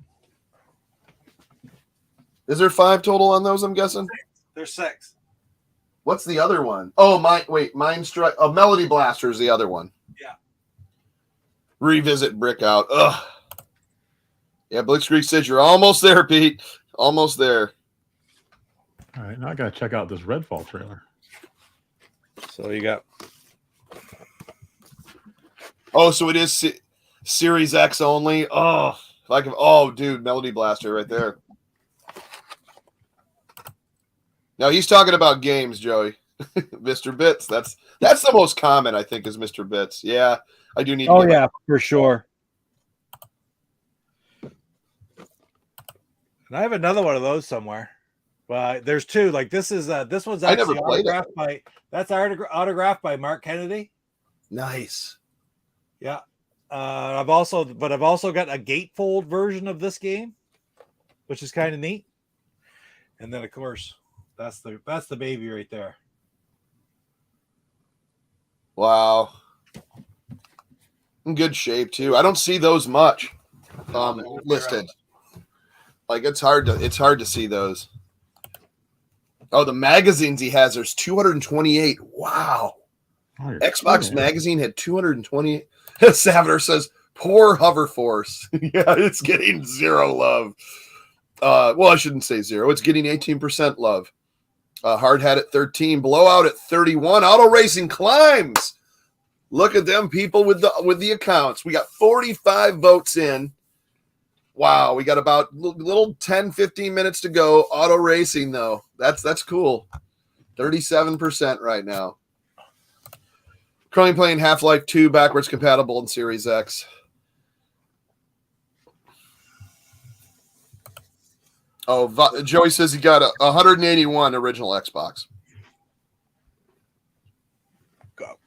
Is there 5 total on those, I'm guessing? There's 6. What's the other one? Oh, Mind Strike. Oh, Melody Blaster is the other one. Yeah. Revisit Brickout. Ugh. Yeah, Blitzkrieg says you're almost there, Pete. Almost there. All right, now I got to check out this Redfall trailer. So you got. Oh, so it is Series X only. Oh, dude, Melody Blaster right there. Now he's talking about games, Joey. Mr. Bits. That's the most common, I think, is Mr. Bits. Yeah, I do need. Oh yeah, for sure. And I have another one of those somewhere. But there's 2. Like this one's actually autographed by. That's autographed by Mark Kennedy. Nice. Yeah. I've also got a gatefold version of this game, which is kind of neat. And then of course, that's the baby right there. Wow. In good shape too. I don't see those much listed. Like it's hard to see those. Oh, the magazines he has, there's 228. Wow. Oh, Xbox magazine had 228. Savater says, poor Hover Force. Yeah, it's getting 0 love. Well, I shouldn't say 0. It's getting 18% love. Hard Hat at 13. Blowout at 31. Auto Racing climbs. Look at them people with the accounts. We got 45 votes in. Wow, we got about little 10, 15 minutes to go. Auto Racing, though. That's cool. 37% right now. Currently playing Half-Life 2 backwards compatible in Series X. Oh, Joey says he got 181 original Xbox. Go.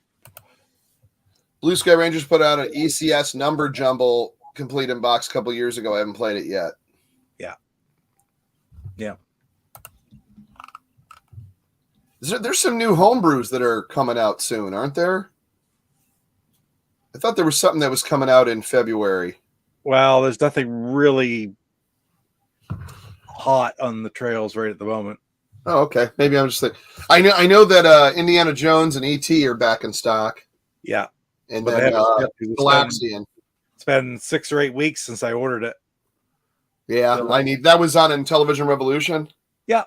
Blue Sky Rangers put out an ECS number jumble complete in box a couple years ago. I haven't played it yet. Yeah. Yeah. There's some new homebrews that are coming out soon, aren't there? I thought there was something that was coming out in February. Well, there's nothing really hot on the trails right at the moment. Oh, okay. Maybe I'm just like I know that Indiana Jones and E.T. are back in stock. Yeah. And But then Galaxian. Galaxian. It's been 6 or 8 weeks since I ordered it. Yeah, that was on in Television Revolution. Yeah.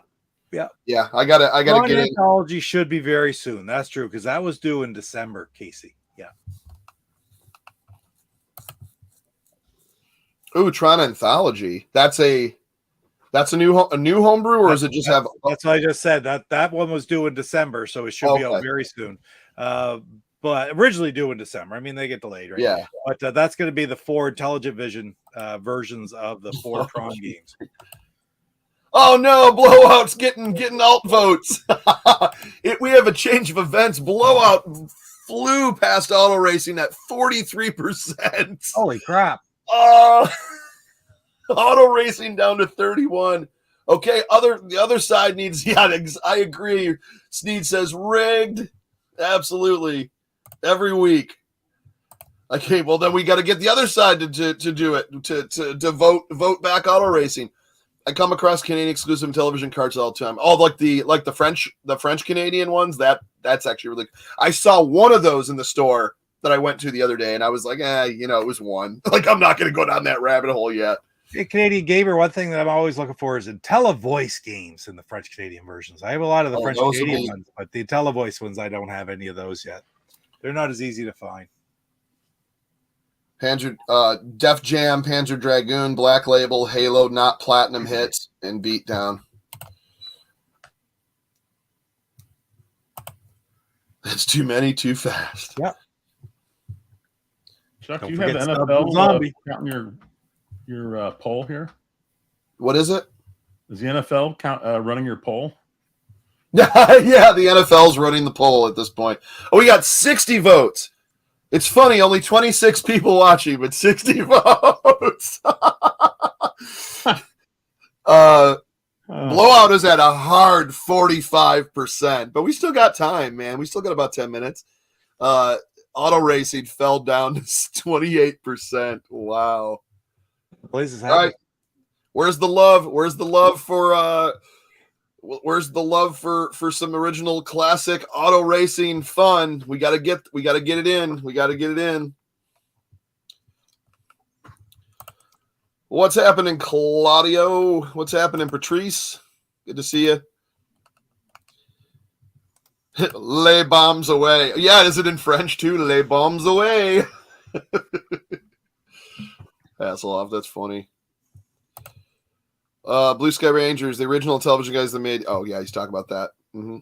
Yeah. Yeah, I gotta get it. Anthology should be very soon. That's true, because that was due in December, Casey. Yeah. Ooh, Tron Anthology. That's a new homebrew, or does it just have? That's what I just said. That one was due in December, so it should be out very soon. But originally due in December. I mean, they get delayed, right? Yeah. But that's going to be the 4 Intelligent Vision versions of the 4 Tron games. Oh no, Blowout's getting alt votes. We have a change of events. Blowout flew past Auto Racing at 43%. Holy crap. Auto Racing down to 31. Okay, the other side needs, I agree. Sneed says rigged. Absolutely. Every week. Okay, well then we got to get the other side to do it to vote back auto racing. I come across Canadian exclusive television cards all the time. Oh, like the French Canadian ones. That's actually really. I saw one of those in the store that I went to the other day, and I was like, it was one. Like, I'm not going to go down that rabbit hole yet. Hey, Canadian gamer, one thing that I'm always looking for is IntelliVoice games in the French Canadian versions. I have a lot of the French Canadian ones, but the IntelliVoice ones, I don't have any of those yet. They're not as easy to find. Panzer, Def Jam, Panzer Dragoon, Black Label, Halo, not platinum hits, and Beatdown. That's too many, too fast. Yeah. Chuck, Don't do you have the forget NFL Zombie. counting your poll here? What is it? Is the NFL running your poll? Yeah, the NFL's running the poll at this point. Oh, we got 60 votes. It's funny, only 26 people watching, but 60 votes. Blowout is at a hard 45%, but we still got time, man. We still got about 10 minutes. Auto racing fell down to 28%. Wow. Places All right. Where's the love? Where's the love for some original classic auto racing fun? We gotta get it in. What's happening, Claudio? What's happening, Patrice? Good to see you. Lay bombs away. Yeah, is it in French too? Lay bombs away. Hasselhoff, that's funny. Blue Sky Rangers, the original television guys that made. Oh yeah, he's talking about that. Mm-hmm.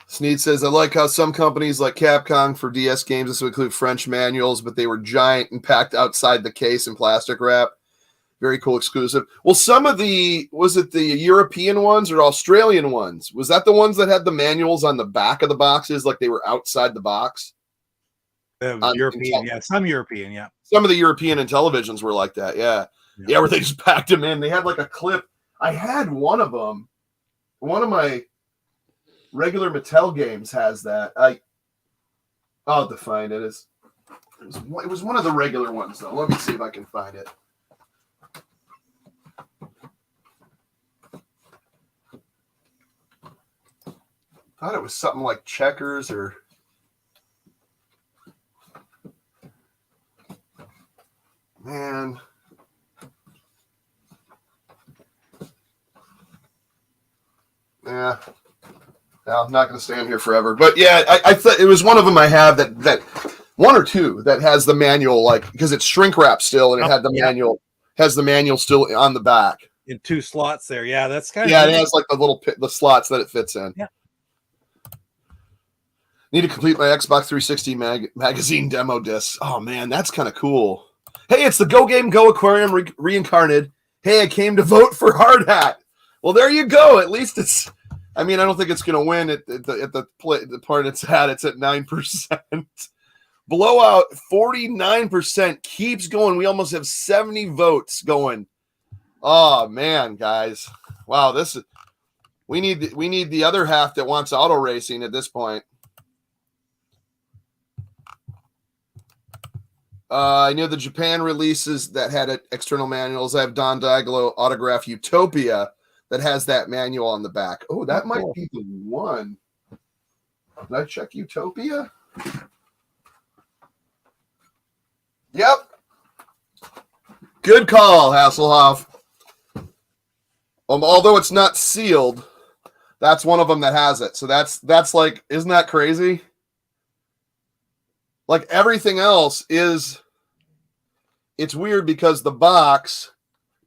Sneed says, I like how some companies like Capcom for DS games, this would include French manuals, but they were giant and packed outside the case in plastic wrap. Very cool exclusive. Well, some of was it the European ones or Australian ones? Was that the ones that had the manuals on the back of the boxes, like they were outside the box? European, yeah. Some European, yeah. Some of the European Intellivisions were like that, yeah. Yeah, where they just packed them in. They had like a clip. I had one of them. One of my regular Mattel games has that. I'll define it. It was one of the regular ones, though. Let me see if I can find it. Thought it was something like Checkers or... Man. Yeah. No, I'm not going to stand here forever. But yeah, I thought it was one of them I have that one or two that has the manual, like, because it's shrink wrap still, and it had the manual, has the manual still on the back. In 2 slots there. Yeah, that's kind of... Yeah, it has like the slots that it fits in. Yeah. Need to complete my Xbox 360 magazine demo disc. Oh, man, that's kind of cool. Hey, it's the Go Game Go Aquarium reincarnated. Hey, I came to vote for Hard Hat. Well, there you go. At least it's... I mean, I don't think it's going to win at the part it's at. It's at 9%. Blowout, 49%. Keeps going. We almost have 70 votes going. Oh, man, guys. Wow, this is... We need the other half that wants auto racing at this point. I knew the Japan releases that had external manuals. I have Don Diaglo autograph Utopia that has that manual on the back. Oh, that might be the one. Did I check Utopia? Yep. Good call, Hasselhoff. Although it's not sealed, that's one of them that has it. So that's like, isn't that crazy? Like everything else is, it's weird because the box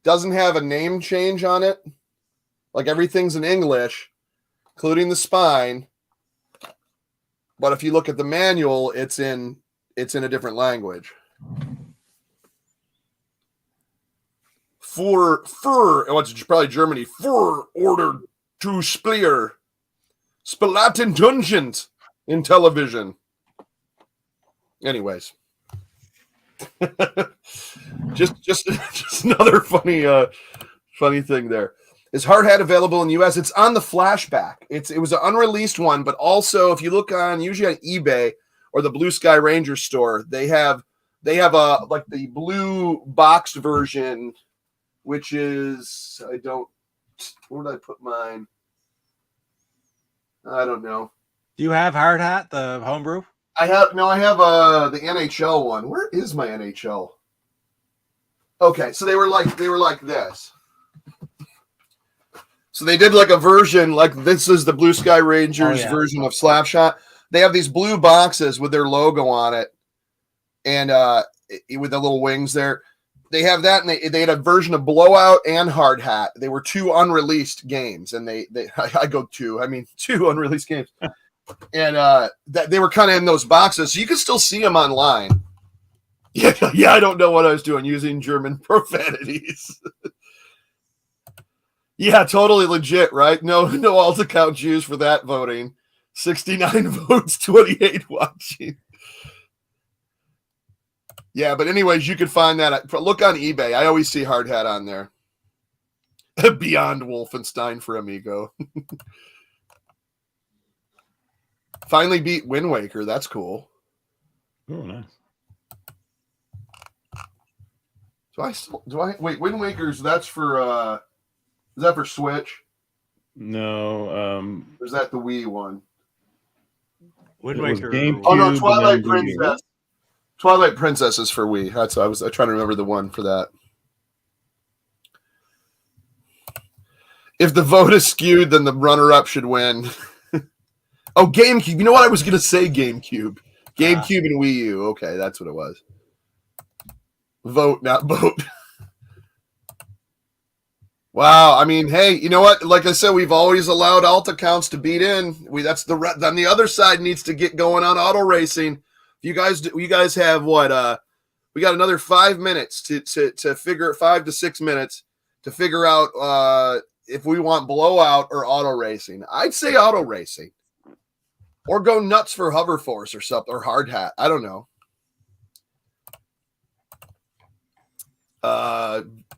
doesn't have a name change on it. Like everything's in English, including the spine. But if you look at the manual, it's in a different language. It's probably Germany. For order to Splier. Spalatin Dungeons in television. Anyways. just another funny thing there. Is Hard Hat available in the US? It's on the flashback. It was an unreleased one, but also if you look on usually on eBay, or the Blue Sky Ranger store, they have a like the blue boxed version, which is where did I put mine? I don't know. Do you have Hard Hat, the homebrew? I have the NHL one. Where is my NHL? Okay, so they were like this. So they did like a version, like this is the Blue Sky Rangers version of Slapshot. They have these blue boxes with their logo on it, and with the little wings there. They have that, and they had a version of Blowout and Hard Hat. They were two unreleased games, and two unreleased games, and that they were kind of in those boxes, so you can still see them online. Yeah, I don't know what I was doing, using German profanities. Yeah, totally legit, right? No alt account Jews for that voting. 69 votes, 28 watching. Yeah, but anyways, you could find that. Look on eBay. I always see Hard Hat on there. Beyond Wolfenstein for Amigo. Finally beat Wind Waker. That's cool. Oh, nice. Wait, Wind Waker's, that's for is that for Switch? No. Or is that the Wii one? Wind It was Waker. GameCube. Oh no, and Twilight then Wii U. Princess. Twilight Princess is for Wii. I was trying to remember the one for that. If the vote is skewed, then the runner-up should win. Oh, GameCube. You know what I was going to say? GameCube. GameCube and Wii U. Okay, that's what it was. Vote, not vote. Wow. I mean, hey, you know what? Like I said, we've always allowed alt accounts to beat in. Then the other side needs to get going on auto racing. You guys have what? We got another 5 minutes to figure 5 to 6 minutes to figure out if we want blowout or auto racing. I'd say auto racing, or go nuts for Hover Force or something, or Hard Hat. I don't know.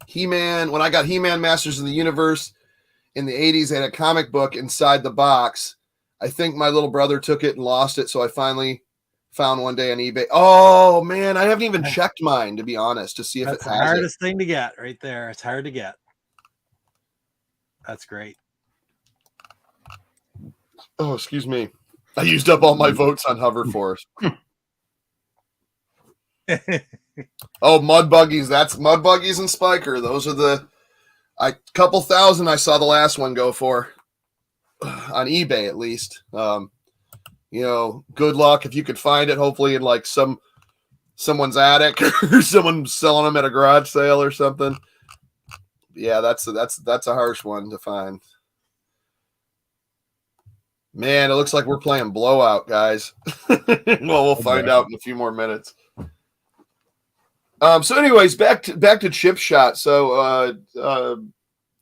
He-Man. When I got He-Man Masters of the Universe in the 80s, they had a comic book inside the box. I think my little brother took it and lost it, so I finally found one day on eBay. Oh man, I haven't even checked mine, to be honest, to see if That's it the has hardest thing to get right there. It's hard to get. That's great. Oh, excuse me. I used up all my votes on Hover Force. Oh, Mud Buggies. That's Mud Buggies and Spiker. Those are the couple thousand I saw the last one go for on eBay, at least. Good luck if you could find it. Hopefully in like someone's attic or someone selling them at a garage sale or something. Yeah, that's a harsh one to find. Man, it looks like we're playing blowout, guys. Well, we'll find out in a few more minutes. So anyways, back to Chip Shot. So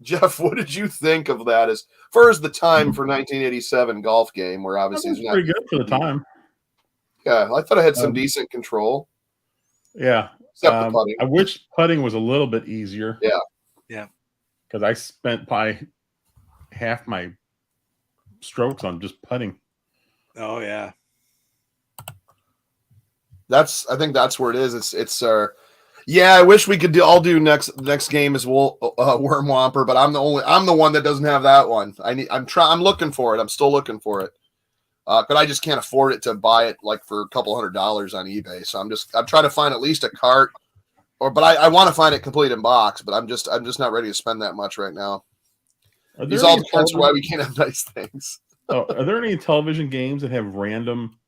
Jeff, what did you think of that as far as the time for 1987 golf game, where obviously it's pretty good for the time. Yeah, I thought I had some decent control. Yeah. Except the putting. I wish putting was a little bit easier. Yeah. Yeah. Because I spent probably half my strokes on just putting. Oh yeah. I think that's where it is. It's yeah, I wish we could all do next game is Worm Whomper, but I'm the one that doesn't have that one. I'm looking for it. I'm still looking for it. But I just can't afford it to buy it like for a couple $100 on eBay. So I'm trying to find at least a cart, but I want to find it complete in box, but I'm just not ready to spend that much right now. These all depends why we can't have nice things. Are there any television games that have random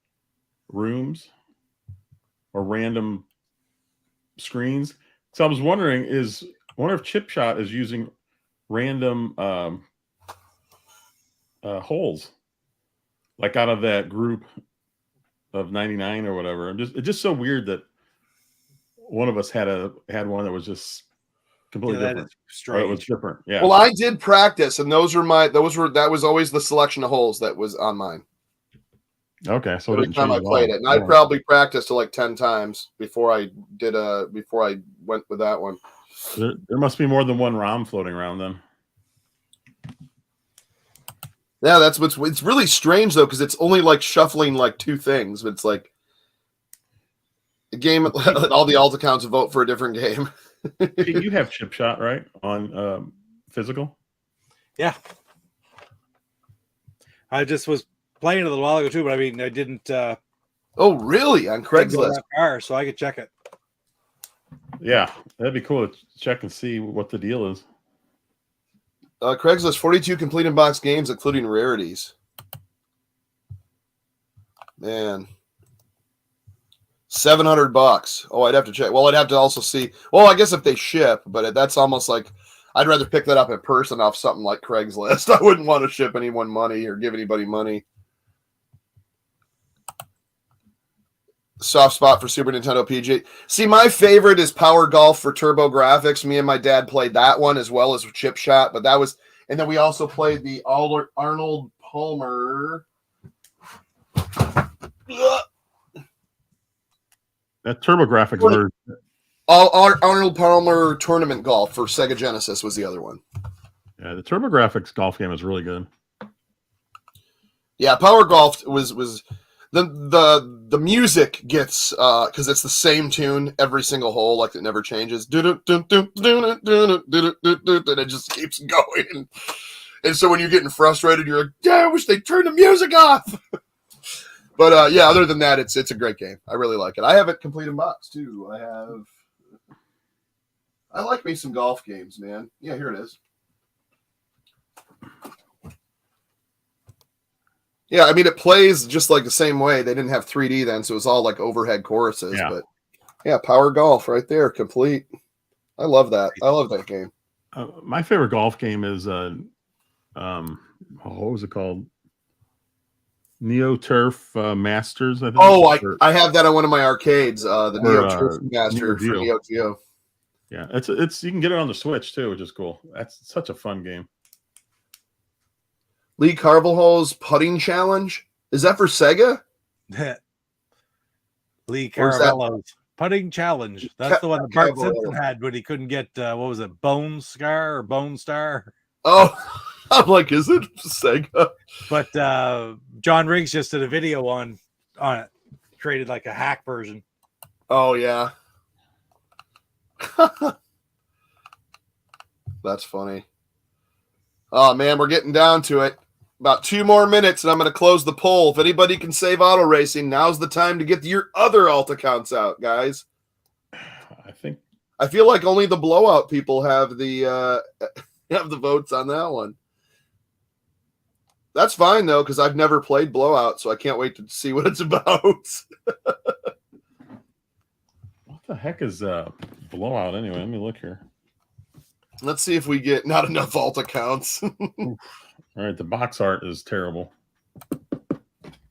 rooms or random screens? So I was wondering, if Chip Shot is using random holes, like out of that group of 99 or whatever. It's just so weird that one of us had one that was just completely different. Or it was different. Yeah. Well, I did practice, and that was always the selection of holes that was on mine. Okay, so every time I played it, and I probably practiced like 10 times before I went with that one. There must be more than one ROM floating around then. Yeah, it's really strange though, because it's only like shuffling like two things. It's like The game, all the alt accounts vote for a different game. You have Chip Shot, right? On physical? Yeah. I just was playing it a little while ago too, but I mean, I didn't. Oh, really? On Craigslist? That far, so I could check it. Yeah, that'd be cool to check and see what the deal is. Craigslist, 42 complete in box games, including rarities. Man, $700. Oh, I'd have to check. Well, I'd have to also see. Well, I guess if they ship, but that's almost like I'd rather pick that up in person off something like Craigslist. I wouldn't want to ship anyone money or give anybody money. Soft spot for Super Nintendo PG. See, my favorite is Power Golf for Turbo Graphics. Me and my dad played that one as well as Chip Shot, but that was, and then we also played the Arnold Palmer. That TurboGrafx version. Arnold Palmer Tournament Golf for Sega Genesis was the other one. Yeah, the TurboGrafx golf game is really good. Yeah, Power Golf was the music gets because it's the same tune every single hole, like it never changes. And it just keeps going. And so when you're getting frustrated, you're like, yeah, I wish they'd turn the music off. But yeah, other than that, it's a great game. I really like it. I have it complete in box too. I like me some golf games, man. Yeah, here it is. Yeah, I mean, it plays just like the same way. They didn't have 3D then, so it was all like overhead choruses. Yeah. But yeah, Power Golf right there, complete. I love that. I love that game. My favorite golf game is what was it called? Neo Turf Masters. I think. Oh, I have that on one of my arcades. The Neo Turf Master Neo for Neo Geo. Yeah, it's you can get it on the Switch too, which is cool. That's such a fun game. Lee Carvalho's putting challenge. Is that for Sega? Lee Carvalho's putting challenge. That's the one that Bart Simpson had when he couldn't get what was it, Bone Scar or Bone Star? Oh, I'm like, is it Sega? But John Riggs just did a video on it, created like a hack version. Oh yeah. That's funny. Oh man, we're getting down to it. About 2 more minutes, and I'm going to close the poll. If anybody can save auto racing, now's the time to get your other alt accounts out, guys. I feel like only the blowout people have the votes on that one. That's fine though, because I've never played blowout, so I can't wait to see what it's about. What the heck is blowout anyway? Let me look here. Let's see if we get not enough alt accounts. All right, the box art is terrible.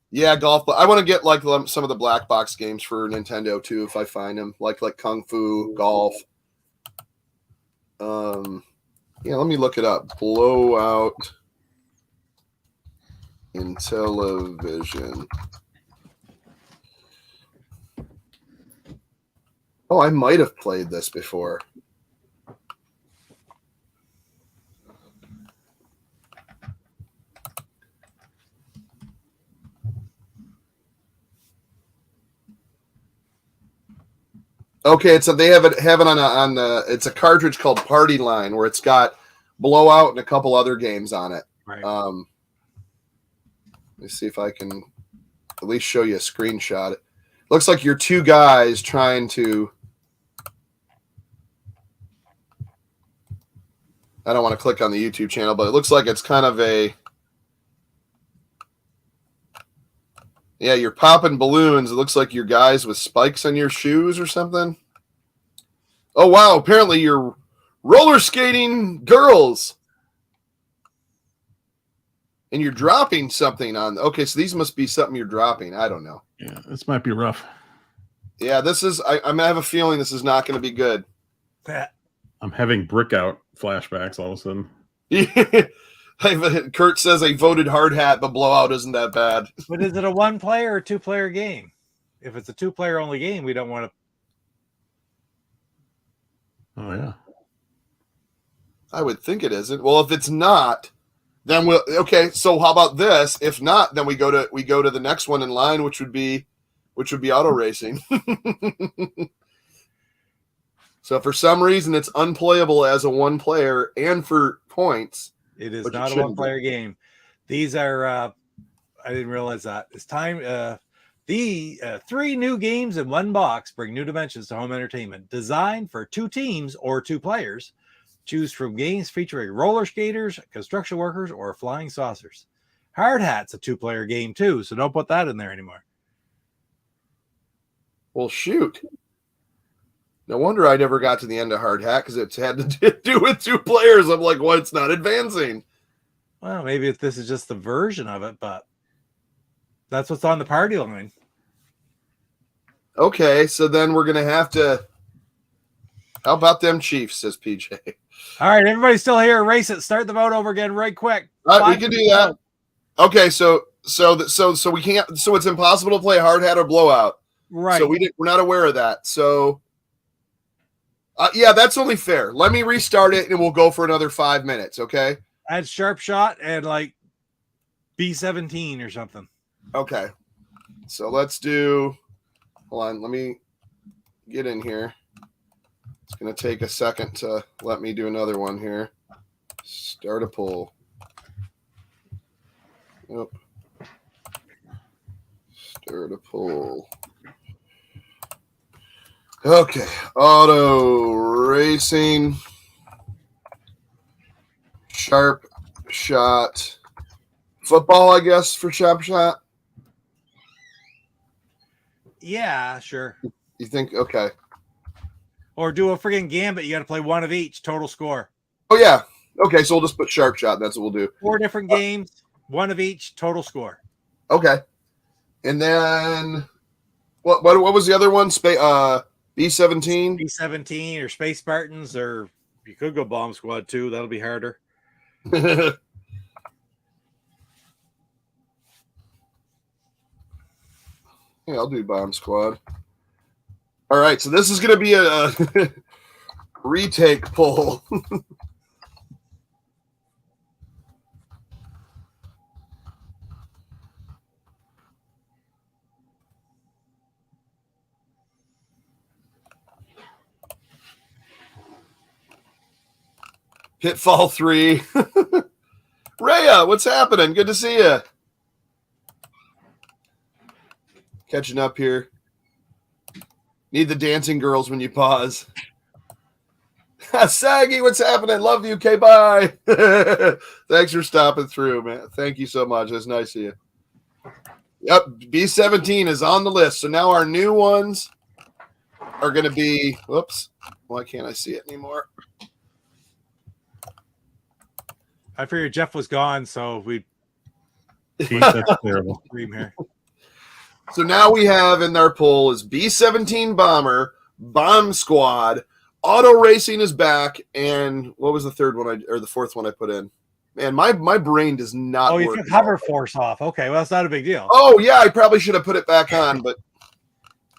Yeah, golf. But I want to get like some of the black box games for Nintendo too, if I find them, like Kung Fu, golf. Yeah, let me look it up. Blowout in television. Oh, I might have played this before. Okay, so they have it on the. It's a cartridge called Party Line where it's got Blowout and a couple other games on it. Right. Let me see if I can at least show you a screenshot. It looks like you're 2 guys trying to. I don't want to click on the YouTube channel, but it looks like it's kind of a. Yeah, you're popping balloons. It looks like you're guys with spikes on your shoes or something. Oh, wow. Apparently you're roller skating girls. And you're dropping something on. Okay, so these must be something you're dropping. I don't know. Yeah, this might be rough. Yeah, this is. I have a feeling this is not going to be good. I'm having brick out flashbacks all of a sudden. Kurt says I voted hard hat, but blowout isn't that bad. But is it a 1-player or 2-player game? If it's a 2-player only game, we don't want to. Oh yeah, I would think it isn't. Well, if it's not, then we'll. Okay, so how about this? If not, then we go to the next one in line, which would be which would be auto racing. So for some reason, it's unplayable as a one player and for points. It is But it not a shouldn't one-player game. These are, I didn't realize that. It's time. The 3 new games in one box bring new dimensions to home entertainment. Designed for 2 teams or 2 players. Choose from games featuring roller skaters, construction workers, or flying saucers. Hard Hat's a 2-player game too, so don't put that in there anymore. Well, shoot. No wonder I never got to the end of Hard Hat because it's had to do with 2 players. I'm like, well, it's not advancing. Well, maybe if this is just the version of it, but that's what's on the party line. Okay, so then we're going to have to. How about them Chiefs, says PJ. All right, everybody's still here. Erase it. Start the vote over again right quick. All right, we can do that. Okay, so we can't. So it's impossible to play Hard Hat or Blowout. Right. So we're not aware of that. So yeah, that's only fair. Let me restart it, and we'll go for another 5 minutes. Okay. Add Sharp Shot and like B-17 or something. Okay. So let's do. Hold on. Let me get in here. It's going to take a second to let me do another one here. Start a poll. Yep. Start a poll. Okay. Auto racing. Sharp Shot. Football, I guess, for Sharp Shot. Yeah, sure. You think? Okay. Or do a friggin' gambit. You got to play one of each. Total score. Oh, yeah. Okay, so we'll just put Sharp Shot. That's what we'll do. 4 different games. One of each. Total score. Okay. And then what was the other one? B-17? B-17 or Space Spartans, or you could go Bomb Squad too. That'll be harder. Yeah, I'll do Bomb Squad. All right, so this is going to be a retake poll. Pitfall 3. Rhea, what's happening? Good to see you. Catching up here. Need the dancing girls when you pause. Saggy, what's happening? Love you. Okay, bye. Thanks for stopping through, man. Thank you so much. That's nice of you. Yep, B-17 is on the list. So now our new ones are going to be, whoops, why can't I see it anymore? I figured Jeff was gone, so we'd That's terrible. dream here. So now we have in our poll is B-17 Bomber, Bomb Squad, Auto Racing is back, and what was the third one or the fourth one I put in? Man, my brain does not Oh, you work. took Hover Force off. Okay, well, that's not a big deal. Oh, yeah, I probably should have put it back on, but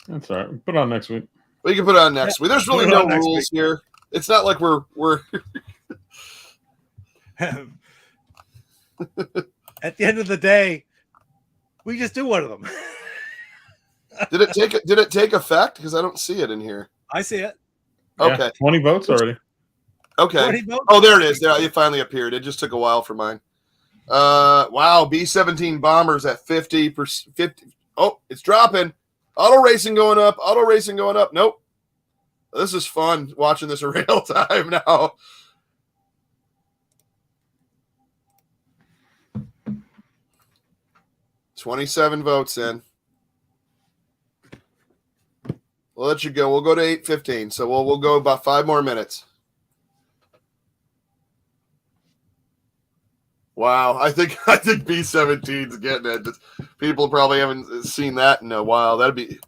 That's all right. Put it on next week. we can put it on next week. There's really Put it no on next rules week. here. It's not like we're At the end of the day, we just do one of them. Did it take effect? Because I don't see it in here. I see it. Yeah, Okay. 20 votes already. Okay. 20 votes? Oh, there it is. There it finally appeared. It just took a while for mine. Wow, B-17 Bombers at 50%. 50. Oh, it's dropping. Auto racing going up. Auto racing going up. Nope. This is fun watching this in real time now. $27 votes in. We'll let you go. We'll go to 8:15. So we'll go about 5 more minutes. Wow, I think B-17's getting it. People probably haven't seen that in a while. That'd be,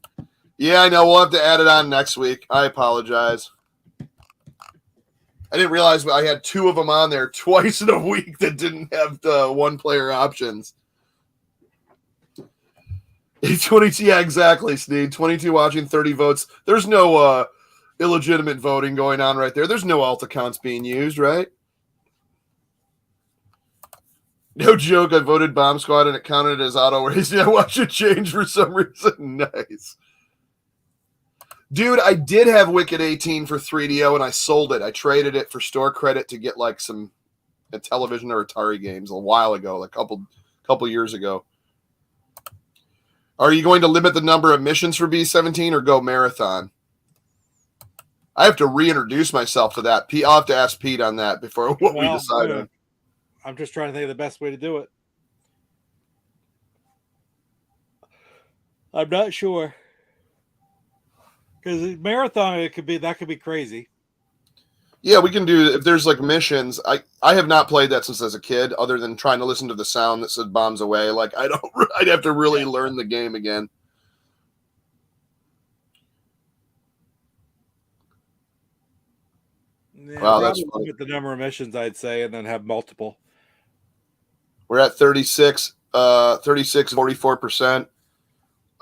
yeah, I know. We'll have to add it on next week. I apologize. I didn't realize I had 2 of them on there twice in a week that didn't have the one-player options. 22, yeah, exactly, Sneed. 22 watching, 30 votes. There's no illegitimate voting going on right there. There's no alt accounts being used, right? No joke, I voted Bomb Squad and it counted as auto racing. I watched it change for some reason. Nice. Dude, I did have Wicked 18 for 3DO and I sold it. I traded it for store credit to get like some television or Atari games a while ago, like a couple years ago. Are you going to limit the number of missions for B17 or go marathon? I have to reintroduce myself to that. I'll have to ask Pete on that before we decide on. I'm just trying to think of the best way to do it. I'm not sure. Because marathon, that could be crazy. Yeah, we can do, if there's like missions. I have not played that since as a kid, other than trying to listen to the sound that said bombs away. Like I'd have to really learn the game again. Yeah, wow, that's funny. limit the number of missions, I'd say, and then have multiple. We're at 44%.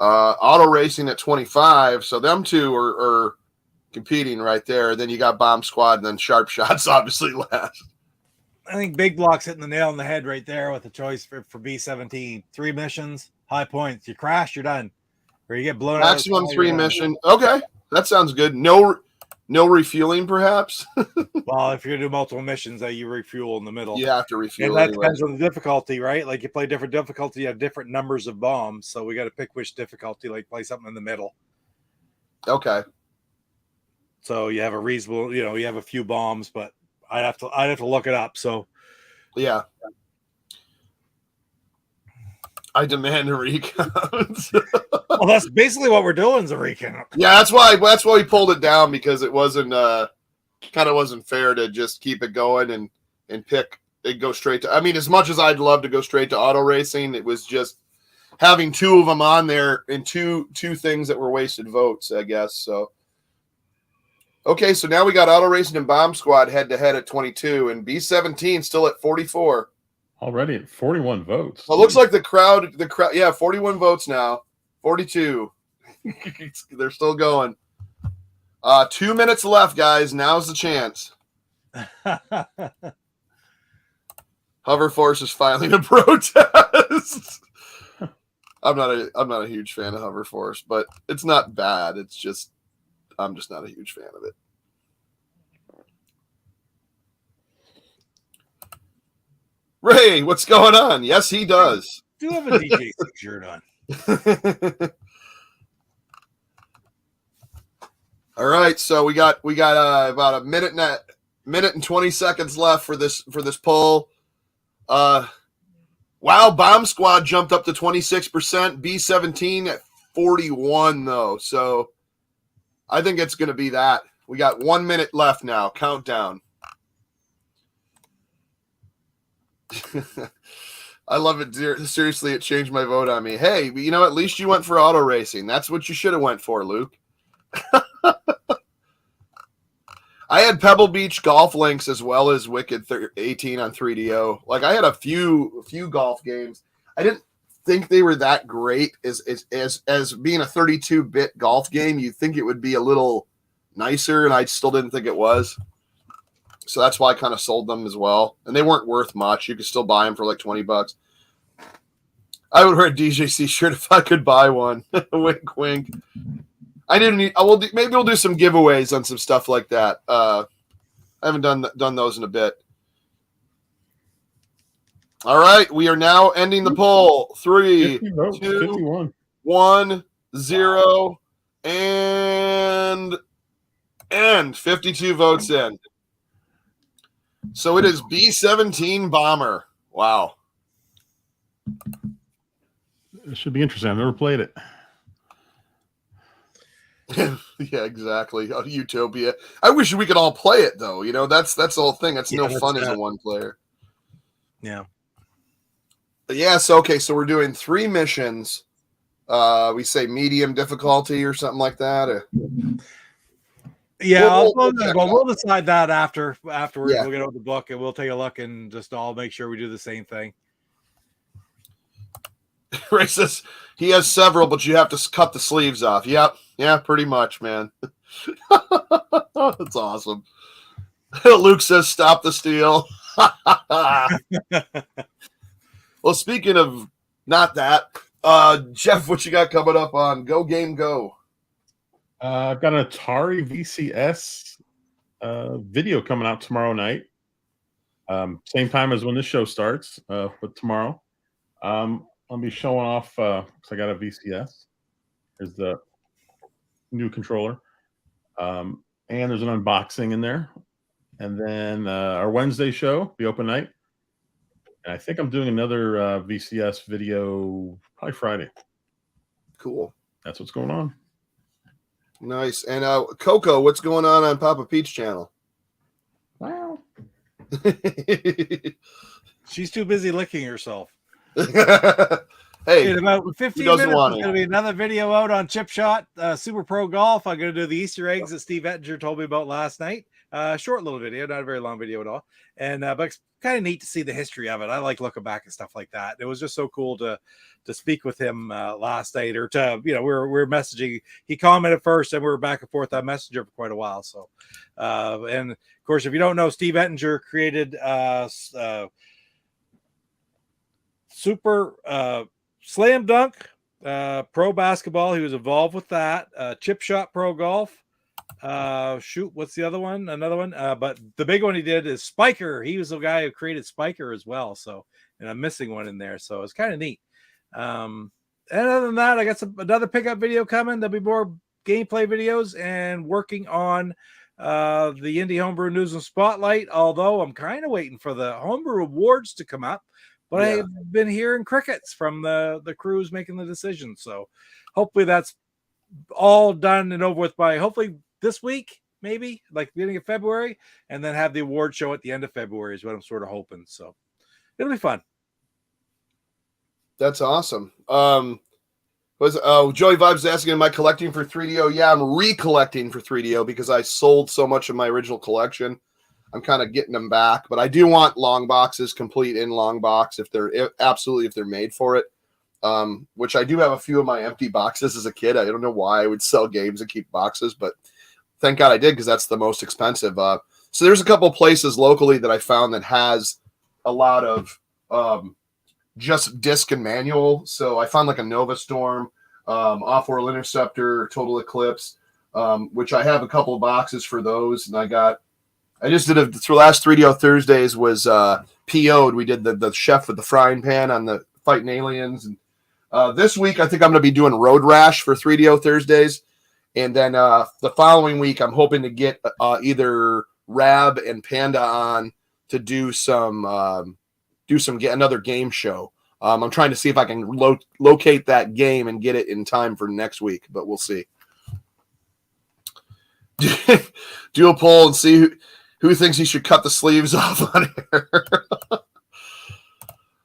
Auto racing at 25. So them two are competing right there. Then you got Bomb Squad and then Sharp Shots obviously last. I think Big Block's hitting the nail on the head right there with the choice for B17. 3 missions, high points. You crash, you're done. Or you get blown out. Maximum 3 mission. Okay, that sounds good. No refueling, perhaps. Well, if you're gonna do multiple missions, you refuel in the middle. You have to refuel. And that depends on the difficulty, right? Like you play different difficulty, you have different numbers of bombs. So we got to pick which difficulty. Like play something in the middle. Okay. So you have a reasonable, you have a few bombs, but I'd have to look it up. So yeah. I demand a recount. Well, that's basically what we're doing is a recount. Yeah, that's why we pulled it down, because it wasn't kind of wasn't fair to just keep it going and pick it go straight to. I mean, as much as I'd love to go straight to auto racing, it was just having 2 of them on there and two things that were wasted votes, I guess. So okay, so now we got auto racing and Bomb Squad head to head at 22 and B17 still at 44. Already at 41 votes. Well, it looks like the crowd, yeah, 41 votes now. 42. They're still going. 2 minutes left, guys. Now's the chance. Hover Force is filing a protest. I'm not a huge fan of Hover Force, but it's not bad. It's just I'm just not a huge fan of it. Ray, what's going on? Yes, he does. I do have a DJ shirt on. All right, so we got about a minute and 20 seconds left for this poll. Wow, Bomb Squad jumped up to 26%, B17 at 41 though. So I think it's going to be that. We got 1 minute left now. Countdown. I love it. Seriously, it changed my vote on me. Hey, at least you went for auto racing. That's what you should have went for, Luke. I had Pebble Beach golf links as well as Wicked 18 on 3DO. Like I had a few golf games. I didn't think they were that great as being a 32-bit golf game. You'd think it would be a little nicer, and I still didn't think it was. So that's why I kind of sold them as well. And they weren't worth much. You could still buy them for like $20. I would wear a DJC shirt if I could buy one. Wink, wink. I didn't need. Maybe we'll do some giveaways on some stuff like that. I haven't done those in a bit. All right, we are now ending the poll. 3, 2, 51. 1, 0, and 52 votes in. So it is B17 Bomber. Wow. It should be interesting. I've never played it. Yeah, exactly. Oh, Utopia. I wish we could all play it though. That's the whole thing. That's no fun as a one player. Yeah. Yeah. So we're doing 3 missions. We say medium difficulty or something like that. Yeah, we'll decide that afterwards. Yeah. We'll get out the book and we'll take a look and just all make sure we do the same thing. Ray says he has several, but you have to cut the sleeves off. Yep. Yeah, pretty much, man. That's awesome. Luke says, stop the steal. Well, speaking of not that, Jeff, what you got coming up on Go Game Go? I've got an Atari VCS video coming out tomorrow night. Same time as when this show starts, but tomorrow. I'll be showing off because I got a VCS. There's the new controller. And there's an unboxing in there. And then our Wednesday show, the open night. And I think I'm doing another VCS video probably Friday. Cool. That's what's going on. Nice. And Coco, what's going on Papa Pete's channel? Wow. She's too busy licking herself. Hey, in about 15 minutes, there's want going it? to be another video out on Chip Shot Super Pro Golf. I'm going to do the Easter eggs that Steve Ettinger told me about last night. Short little video, not a very long video at all. And but it's kind of neat to see the history of it. I like looking back at stuff like that. It was just so cool to speak with him last night, or to, you know, we're messaging. He commented first, and we were back and forth on Messenger for quite a while. So, and of course, if you don't know, Steve Ettinger created Super Slam Dunk Pro Basketball. He was involved with that. Chip Shot Pro Golf. Shoot, what's the other one? Another one. But the big one he did is Spiker. He was the guy who created Spiker as well. So, and I'm missing one in there. So it's kind of neat. And other than that, I got another pickup video coming. There'll be more gameplay videos, and working on the Indie Homebrew News and Spotlight. Although I'm kind of waiting for the Homebrew Awards to come up. But Yeah. I've been hearing crickets from the crews making the decision. So hopefully that's all done and over with by hopefully this week, maybe like beginning of February, and then have the award show at the end of February is what I'm sort of hoping. So it'll be fun. That's awesome. Joey Vibes asking, am I collecting for 3DO? Yeah, I'm recollecting for 3DO because I sold so much of my original collection. I'm kind of getting them back, but I do want long boxes, complete in long box, if they're made for it. Which I do have a few of my empty boxes as a kid. I don't know why I would sell games and keep boxes, but thank God I did, because that's the most expensive. So there's a couple places locally that I found that has a lot of just disc and manual. So I found like a Nova Storm, Off-World Interceptor, Total Eclipse, which I have a couple of boxes for those, and I just did the last 3DO Thursdays was PO'd. We did the chef with the frying pan on the fighting aliens. And this week, I think I'm going to be doing Road Rash for 3DO Thursdays. And then the following week, I'm hoping to get either Rab and Panda on to do get another game show. I'm trying to see if I can locate that game and get it in time for next week, but we'll see. Do a poll and see who thinks he should cut the sleeves off on here.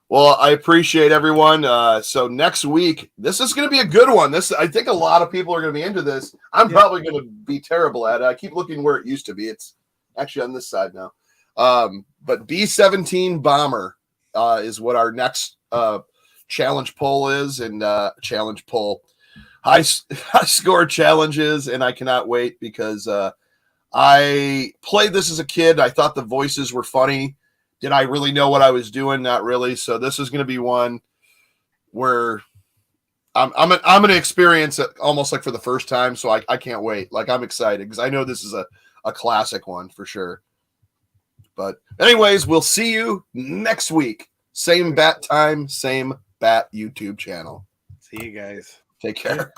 Well, I appreciate everyone. So next week, this is going to be a good one. I think a lot of people are going to be into this. I'm probably going to be terrible at it. I keep looking where it used to be. It's actually on this side now. But B-17 Bomber is what our next challenge poll is, and challenge poll. High score challenges, and I cannot wait because I played this as a kid. I thought the voices were funny. Did I really know what I was doing? Not really. So this is going to be one where I'm going to experience it almost like for the first time. So I can't wait. Like, I'm excited because I know this is a classic one for sure. But anyways, we'll see you next week. Same bat time, same bat YouTube channel. See you guys. Take care.